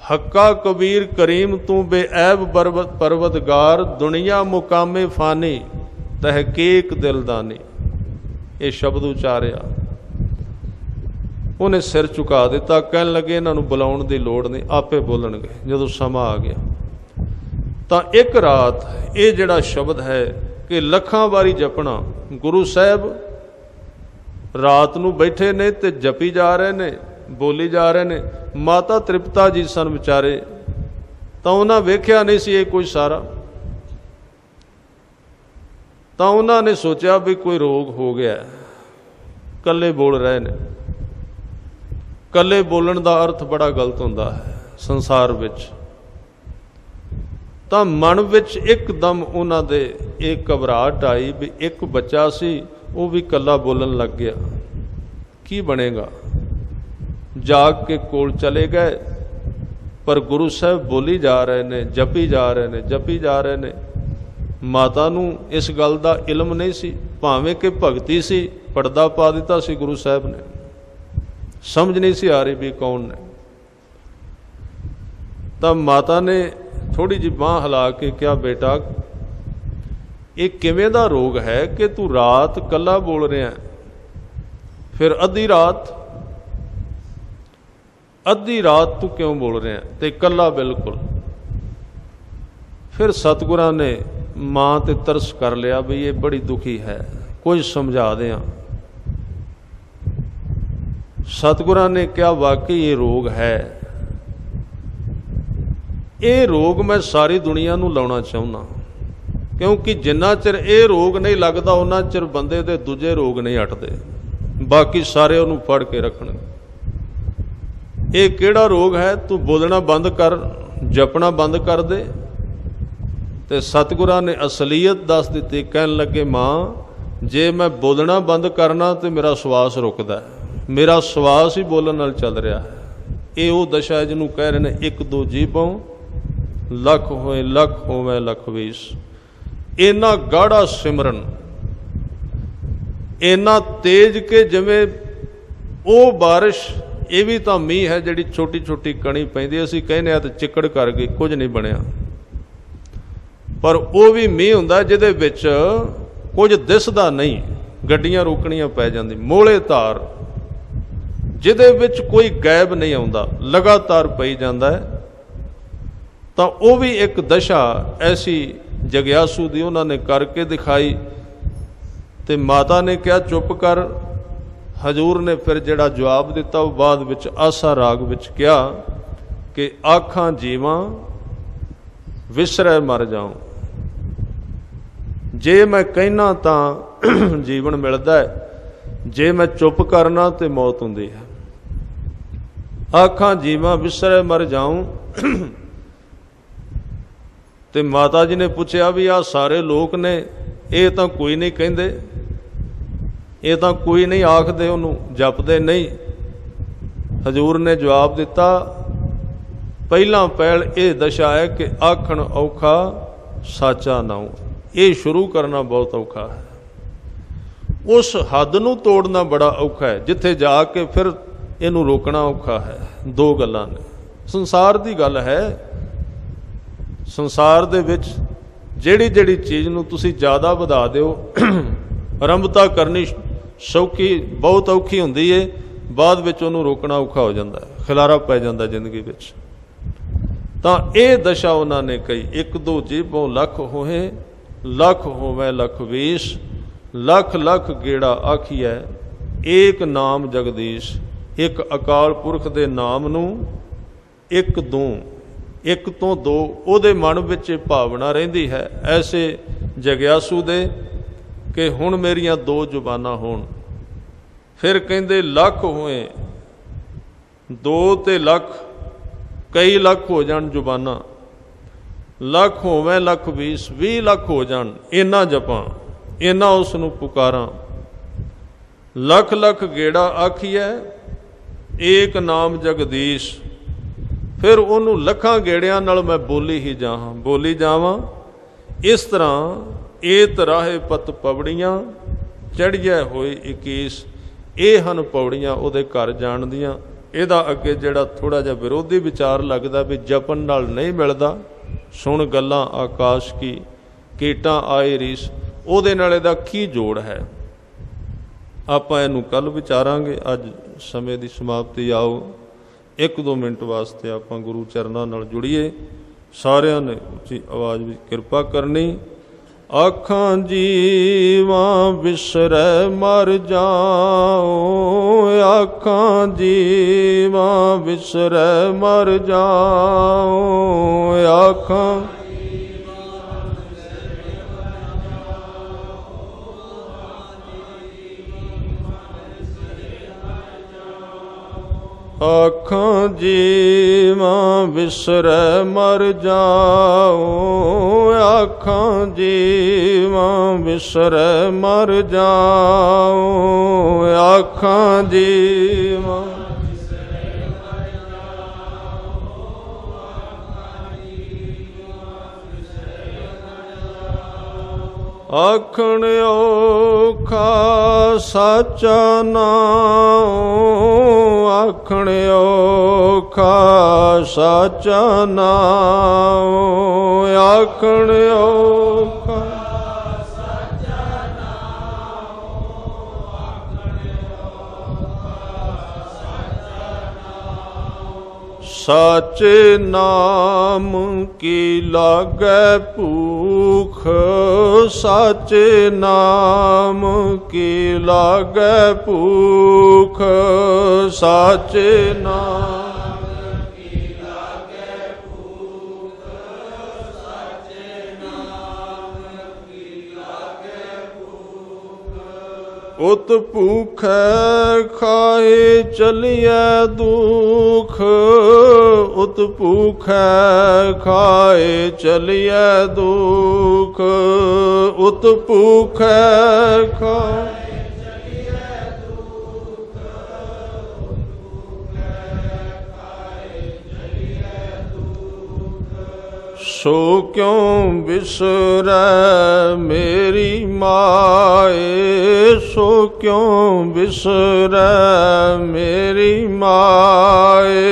हक्का कबीर करीम तू बेऐब परवतगार, दुनिया मुकामे फानी तहकीक दिलदानी। ये शब्द उचारिया, उन्हें सिर झुका दिता, कहन लगे इन्हों बुलाउण की लोड़ नहीं, आपे बोलणगे जदों समा आ गया। ਤਾਂ ਇੱਕ ਰਾਤ ਇਹ ਜਿਹੜਾ ਸ਼ਬਦ ਹੈ ਕਿ ਲੱਖਾਂ ਵਾਰੀ ਜਪਣਾ। ਗੁਰੂ ਸਾਹਿਬ ਰਾਤ ਨੂੰ ਬੈਠੇ ਨੇ ਤੇ ਜਪੀ ਜਾ ਰਹੇ ਨੇ, ਬੋਲੀ ਜਾ ਰਹੇ ਨੇ। ਮਾਤਾ ਤ੍ਰਿਪਤਾ ਜੀ ਸਨ ਵਿਚਾਰੇ, ਤਾਂ ਉਹਨਾਂ ਵੇਖਿਆ ਨਹੀਂ ਸੀ ਇਹ ਕੋਈ ਸਾਰਾ, ਤਾਂ ਉਹਨਾਂ ਨੇ ਸੋਚਿਆ ਵੀ ਕੋਈ ਰੋਗ ਹੋ ਗਿਆ, ਇਕੱਲੇ ਬੋਲ ਰਹੇ ਨੇ। ਇਕੱਲੇ ਬੋਲਣ ਦਾ ਅਰਥ ਬੜਾ ਗਲਤ ਹੁੰਦਾ ਹੈ ਸੰਸਾਰ ਵਿੱਚ। ਤਾਂ ਮਨ ਵਿੱਚ ਇੱਕਦਮ ਉਹਨਾਂ ਦੇ ਇਹ ਘਬਰਾਹਟ ਆਈ ਵੀ ਇੱਕ ਬੱਚਾ ਸੀ, ਉਹ ਵੀ ਇਕੱਲਾ ਬੋਲਣ ਲੱਗ ਗਿਆ, ਕੀ ਬਣੇਗਾ। ਜਾਗ ਕੇ ਕੋਲ ਚਲੇ ਗਏ, ਪਰ ਗੁਰੂ ਸਾਹਿਬ ਬੋਲੀ ਜਾ ਰਹੇ ਨੇ, ਜਪੀ ਜਾ ਰਹੇ ਨੇ, ਜਪੀ ਜਾ ਰਹੇ ਨੇ। ਮਾਤਾ ਨੂੰ ਇਸ ਗੱਲ ਦਾ ਇਲਮ ਨਹੀਂ ਸੀ, ਭਾਵੇਂ ਕਿ ਭਗਤੀ ਸੀ, ਪਰਦਾ ਪਾ ਦਿੱਤਾ ਸੀ ਗੁਰੂ ਸਾਹਿਬ ਨੇ, ਸਮਝ ਨਹੀਂ ਸੀ ਆ ਰਹੀ ਵੀ ਕੌਣ ਨੇ। ਤਾਂ ਮਾਤਾ ਨੇ ਥੋੜੀ ਜਿਹੀ ਬਾਂਹ ਹਿਲਾ ਕੇ ਕਿਹਾ, ਬੇਟਾ ਇਹ ਕਿਵੇਂ ਦਾ ਰੋਗ ਹੈ ਕਿ ਤੂੰ ਰਾਤ ਕੱਲਾ ਬੋਲ ਰਿਹਾ, ਫਿਰ ਅੱਧੀ ਰਾਤ ਤੂੰ ਕਿਉਂ ਬੋਲ ਰਿਹਾ ਤੇ ਕੱਲਾ ਬਿਲਕੁਲ। ਫਿਰ ਸਤਿਗੁਰਾਂ ਨੇ ਮਾਂ ਤੇ ਤਰਸ ਕਰ ਲਿਆ ਵੀ ਇਹ ਬੜੀ ਦੁਖੀ ਹੈ, ਕੁਝ ਸਮਝਾ ਦਿਆਂ। ਸਤਿਗੁਰਾਂ ਨੇ ਕਿਹਾ, ਵਾਕਈ ਇਹ ਰੋਗ ਹੈ, ਇਹ ਰੋਗ ਮੈਂ ਸਾਰੀ ਦੁਨੀਆ ਨੂੰ ਲਾਉਣਾ ਚਾਹੁੰਦਾ, ਕਿਉਂਕਿ ਜਿੰਨਾ ਚਿਰ ਇਹ ਰੋਗ ਨਹੀਂ ਲੱਗਦਾ ਉਹਨਾਂ ਚਿਰ ਬੰਦੇ ਦੇ ਦੂਜੇ ਰੋਗ ਨਹੀਂ ਹਟਦੇ, ਬਾਕੀ ਸਾਰੇ ਉਹਨੂੰ ਫੜ ਕੇ ਰੱਖਣਗੇ। ਇਹ ਕਿਹੜਾ ਰੋਗ ਹੈ, ਤੂੰ ਬੋਲਣਾ ਬੰਦ ਕਰ, ਜਪਣਾ ਬੰਦ ਕਰ ਦੇ। ਤੇ ਸਤਿਗੁਰਾਂ ਨੇ ਅਸਲੀਅਤ ਦੱਸ ਦਿੱਤੀ, ਕਹਿਣ ਲੱਗੇ, ਮਾਂ ਜੇ ਮੈਂ ਬੋਲਣਾ ਬੰਦ ਕਰਨਾ ਤੇ ਮੇਰਾ ਸਵਾਸ ਰੁਕਦਾ, ਮੇਰਾ ਸਵਾਸ ਹੀ ਬੋਲਣ ਨਾਲ ਚੱਲ ਰਿਹਾ ਹੈ। ਇਹ ਉਹ ਦਸ਼ਾ ਜਿਹਨੂੰ ਕਹਿ ਰਹੇ ਨੇ, ਇੱਕ ਦੋ ਜੀਭੋਂ ਲੱਖ ਹੋਏ, ਲੱਖ ਹੋਵੇ ਲੱਖ ਵੀਸ। ਇੰਨਾ ਗਾੜਾ ਸਿਮਰਨ, ਇੰਨਾ ਤੇਜ ਕਿ ਜਿਵੇਂ ਉਹ ਬਾਰਿਸ਼, ਇਹ ਵੀ ਤਾਂ ਮੀਂਹ ਹੈ ਜਿਹੜੀ ਛੋਟੀ ਛੋਟੀ ਕਣੀ ਪੈਂਦੀ, ਅਸੀਂ ਕਹਿੰਦੇ ਆ ਤਾਂ ਚਿੱਕੜ ਕਰ ਗਈ, ਕੁਝ ਨਹੀਂ ਬਣਿਆ। ਪਰ ਉਹ ਵੀ ਮੀਂਹ ਹੁੰਦਾ ਜਿਹਦੇ ਵਿੱਚ ਕੁਝ ਦਿਸਦਾ ਨਹੀਂ, ਗੱਡੀਆਂ ਰੋਕਣੀਆਂ ਪੈ ਜਾਂਦੀ, ਮੋਲੇ ਧਾਰ ਜਿਹਦੇ ਵਿੱਚ ਕੋਈ ਗਾਇਬ ਨਹੀਂ ਆਉਂਦਾ, ਲਗਾਤਾਰ ਪਈ ਜਾਂਦਾ ਹੈ। ਤਾਂ ਉਹ ਵੀ ਇੱਕ ਦਸ਼ਾ ਐਸੀ ਜਗਿਆਸੂ ਦੀ ਉਹਨਾਂ ਨੇ ਕਰਕੇ ਦਿਖਾਈ। ਤੇ ਮਾਤਾ ਨੇ ਕਿਹਾ, ਚੁੱਪ ਕਰ। ਹਜ਼ੂਰ ਨੇ ਫਿਰ ਜਿਹੜਾ ਜਵਾਬ ਦਿੱਤਾ ਉਹ ਬਾਅਦ ਵਿੱਚ ਆਸਾ ਰਾਗ ਵਿੱਚ ਕਿਹਾ ਕਿ ਆਖਾਂ ਜੀਵਾਂ ਵਿਸਰੈ ਮਰ ਜਾਉ। ਜੇ ਮੈਂ ਕਹਿਣਾ ਤਾਂ ਜੀਵਨ ਮਿਲਦਾ ਹੈ, ਜੇ ਮੈਂ ਚੁੱਪ ਕਰਨਾ ਤੇ ਮੌਤ ਹੁੰਦੀ ਹੈ। ਆਖਾਂ ਜੀਵਾਂ ਵਿਸਰੈ ਮਰ ਜਾਉ। ਤੇ ਮਾਤਾ ਜੀ ਨੇ ਪੁੱਛਿਆ ਵੀ ਆਹ ਸਾਰੇ ਲੋਕ ਨੇ, ਇਹ ਤਾਂ ਕੋਈ ਨਹੀਂ ਕਹਿੰਦੇ, ਇਹ ਤਾਂ ਕੋਈ ਨਹੀਂ ਆਖਦੇ, ਉਹਨੂੰ ਜਪਦੇ ਨਹੀਂ। ਹਜ਼ੂਰ ਨੇ ਜਵਾਬ ਦਿੱਤਾ, ਪਹਿਲਾਂ ਪਹਿਲ ਇਹ ਦਸ਼ਾ ਹੈ ਕਿ ਆਖਣ ਔਖਾ ਸਾਚਾ ਨਾਉ। ਇਹ ਸ਼ੁਰੂ ਕਰਨਾ ਬਹੁਤ ਔਖਾ ਹੈ, ਉਸ ਹੱਦ ਨੂੰ ਤੋੜਨਾ ਬੜਾ ਔਖਾ ਹੈ ਜਿੱਥੇ ਜਾ ਕੇ ਫਿਰ ਇਹਨੂੰ ਰੋਕਣਾ ਔਖਾ ਹੈ। ਦੋ ਗੱਲਾਂ ਨੇ, ਸੰਸਾਰ ਦੀ ਗੱਲ ਹੈ। ਸੰਸਾਰ ਦੇ ਵਿੱਚ ਜਿਹੜੀ ਜਿਹੜੀ ਚੀਜ਼ ਨੂੰ ਤੁਸੀਂ ਜ਼ਿਆਦਾ ਵਧਾ ਦਿਓ, ਆਰੰਭਤਾ ਕਰਨੀ ਸੌਖੀ ਬਹੁਤ ਔਖੀ ਹੁੰਦੀ ਏ, ਬਾਅਦ ਵਿੱਚ ਉਹਨੂੰ ਰੋਕਣਾ ਔਖਾ ਹੋ ਜਾਂਦਾ, ਖਿਲਾਰਾ ਪੈ ਜਾਂਦਾ ਜ਼ਿੰਦਗੀ ਵਿੱਚ। ਤਾਂ ਇਹ ਦਸ਼ਾ ਉਹਨਾਂ ਨੇ ਕਹੀ, ਇੱਕ ਦੋ ਜੀਭੋਂ ਲੱਖ ਹੋਏ, ਲੱਖ ਹੋਵੇ ਲੱਖ ਵੀਸ। ਲੱਖ ਲੱਖ ਗੇੜਾ ਆਖੀਐ, ਏਕ ਨਾਮ ਜਗਦੀਸ਼। ਇੱਕ ਅਕਾਲ ਪੁਰਖ ਦੇ ਨਾਮ ਨੂੰ ਇੱਕ ਤੋਂ ਦੋ ਉਹਦੇ ਮਨ ਵਿੱਚ ਭਾਵਨਾ ਰਹਿੰਦੀ ਹੈ, ਐਸੇ ਜਗਿਆਸੂ ਦੇ ਕਿ ਹੁਣ ਮੇਰੀਆਂ ਦੋ ਜ਼ੁਬਾਨਾਂ ਹੋਣ। ਫਿਰ ਕਹਿੰਦੇ ਲੱਖ ਹੋਏ, ਦੋ ਤੇ ਲੱਖ, ਕਈ ਲੱਖ ਹੋ ਜਾਣ ਜ਼ੁਬਾਨਾਂ। ਲੱਖ ਹੋਵੇ ਲੱਖ ਵੀਸ, 20 ਲੱਖ ਹੋ ਜਾਣ, ਇੰਨਾ ਜਪਾਂ, ਇੰਨਾ ਉਸ ਨੂੰ ਪੁਕਾਰਾਂ। ਲੱਖ ਲੱਖ ਗੇੜਾ ਆਖੀਐ, ਏਕ ਨਾਮ ਜਗਦੀਸ਼। ਫਿਰ ਉਹਨੂੰ ਲੱਖਾਂ ਗੇੜਿਆਂ ਨਾਲ ਮੈਂ ਬੋਲੀ ਜਾਵਾਂ। ਇਸ ਤਰ੍ਹਾਂ ਏਤ ਰਾਹੇ ਪਤ ਪਵੜੀਆਂ, ਚੜ੍ਹੀਐ ਹੋਏ 21। ਇਹ ਹਨ ਪੌੜੀਆਂ ਉਹਦੇ ਘਰ ਜਾਣ ਦੀਆਂ। ਇਹਦਾ ਅੱਗੇ ਜਿਹੜਾ ਥੋੜ੍ਹਾ ਜਿਹਾ ਵਿਰੋਧੀ ਵਿਚਾਰ ਲੱਗਦਾ ਵੀ ਜਪਨ ਨਾਲ ਨਹੀਂ ਮਿਲਦਾ, ਸੁਣ ਗੱਲਾਂ ਆਕਾਸ਼ ਕੀ, ਕੀਟਾਂ ਆਏ ਰੀਸ, ਉਹਦੇ ਨਾਲ ਇਹਦਾ ਕੀ ਜੋੜ ਹੈ। ਆਪਾਂ ਇਹਨੂੰ ਕੱਲ੍ਹ ਵਿਚਾਰਾਂਗੇ। ਅੱਜ ਸਮੇਂ ਦੀ ਸਮਾਪਤੀ। ਆਓ 1-2 ਮਿੰਟ ਵਾਸਤੇ ਆਪਾਂ ਗੁਰੂ ਚਰਨਾਂ ਨਾਲ ਜੁੜੀਏ। ਸਾਰਿਆਂ ਨੇ ਉੱਚੀ ਆਵਾਜ਼ ਵਿੱਚ ਕਿਰਪਾ ਕਰਨੀ। ਆਖਾਂ ਜੀਵਾਂ ਵਿਸਰੈ ਮਰ ਜਾਓ, ਆਖਾਂ ਜੀਵਾਂ ਵਿਸਰੈ ਮਰ ਜਾਓ, ਆਖਾਂ ਆਖਾਂ ਜੀਵਾਂ ਵਿਸਰੈ ਮਰ ਜਾਓ, ਆਖਾਂ ਜੀਵਾਂ ਵਿਸਰੈ ਮਰ ਜਾਓ, ਆਖਾਂ ਜੀਵਾਂ ਆਖਣ ਔਖਾ ਸਾਚਾ ਨਾਉ, ਆਖਣ ਔਖਾ ਸਾਚਾ ਨਾਉ, ਆਖਣ ਔਖਾ ਸਾਚਾ ਨਾਉ, ਆਖਣ ਔਖਾ ਸਾਚਾ ਨਾਉ। ਸਾਚੇ ਨਾਮ ਕੀ ਲਾਗੈ ਭੂਖ, ਸਾਚੇ ਨਾਮ ਕੀ ਲਾਗੈ ਭੂਖ, ਸਾਚੇ ਨਾਮ ਕੀ ਲਾਗੈ ਭੂਖ, ਸਾਚੇ ਨਾਮ ਕੀ ਲਾਗੈ ਭੂਖ। ਉਤ ਭੂਖੈ ਖਾਏ ਚਲਿਐ ਦੁਖ, ਉਤ ਭੂਖੈ ਖਾਏ ਚਲਿਐ ਦੁਖ, ਉਤ ਭੂਖੈ ਖਾਏ ਚਲਿਐ ਦੁਖ, ਉਤ ਭੂਖੈ ਖਾਏ ਚਲਿਐ ਦੁਖ। ਸੋ ਕਿਉ ਵਿਸਰੈ ਮੇਰੀ ਮਾਏ, ਸੋ ਕਿਉ ਵਿਸਰੈ ਮੇਰੀ ਮਾਏ,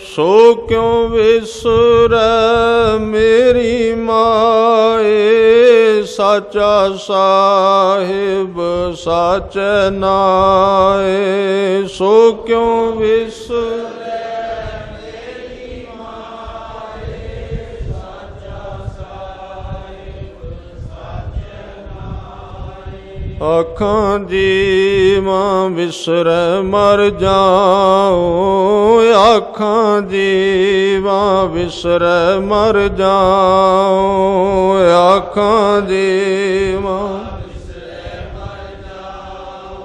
ਸੋ ਕਿਉ ਵਿਸਰੈ ਮੇਰੀ ਮਾਏ। ਸਾਚਾ ਸਾਹਿਬ ਸਾਚੈ ਨਾਏ, ਸੋ ਕਿਉ ਵਿਸਰੈ ਮੇਰੀ ਮਾਏ। ਸਾਚਾ ਸਾਹਿਬ ਸਾਚੈ ਨਾਏ। ਆਖਾਂ ਜੀਵਾਂ ਵਿਸਰੈ ਮਰ ਜਾਓ, ਆਖਾਂ ਜੀਵਾਂ ਵਿਸਰੈ ਮਰ ਜਾਓ, ਆਖਾਂ ਜੀਵਾਂ ਵਿਸਰੈ ਮਰ ਜਾਓ,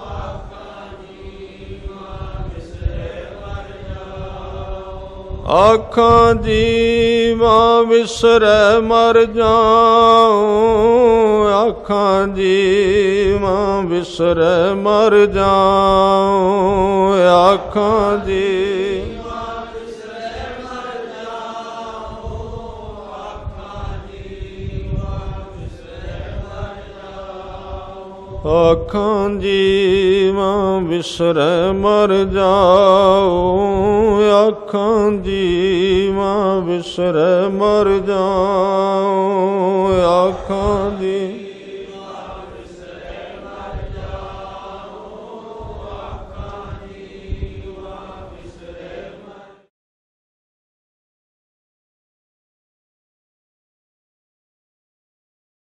ਆਖਾਂ ਜੀਵਾਂ ਵਿਸਰੈ ਮਰ ਜਾਓ। ਆਖਾਂ ਜੀਵਾਂ ਵਿਸਰੈ ਮਰ ਜਾਓ, ਆਖਾਂ ਜੀਵਾਂ ਵਿਸਰੈ ਮਰ ਜਾਓ, ਆਖਾਂ ਜੀਵਾਂ ਵਿਸਰੈ ਮਰ ਜਾਓ, ਆਖਾਂ ਜੀਵਾਂ ਵਿਸਰੈ ਮਰ ਜਾਓ। ਆਖਾਂ ਜੀਵਾਂ ਵਿਸਰੈ ਮਰ ਜਾਓ, ਆਖਾਂ ਜੀਵਾਂ ਵਿਸਰੈ ਮਰ ਜਾਓ, ਆਖਾਂ ਜੀ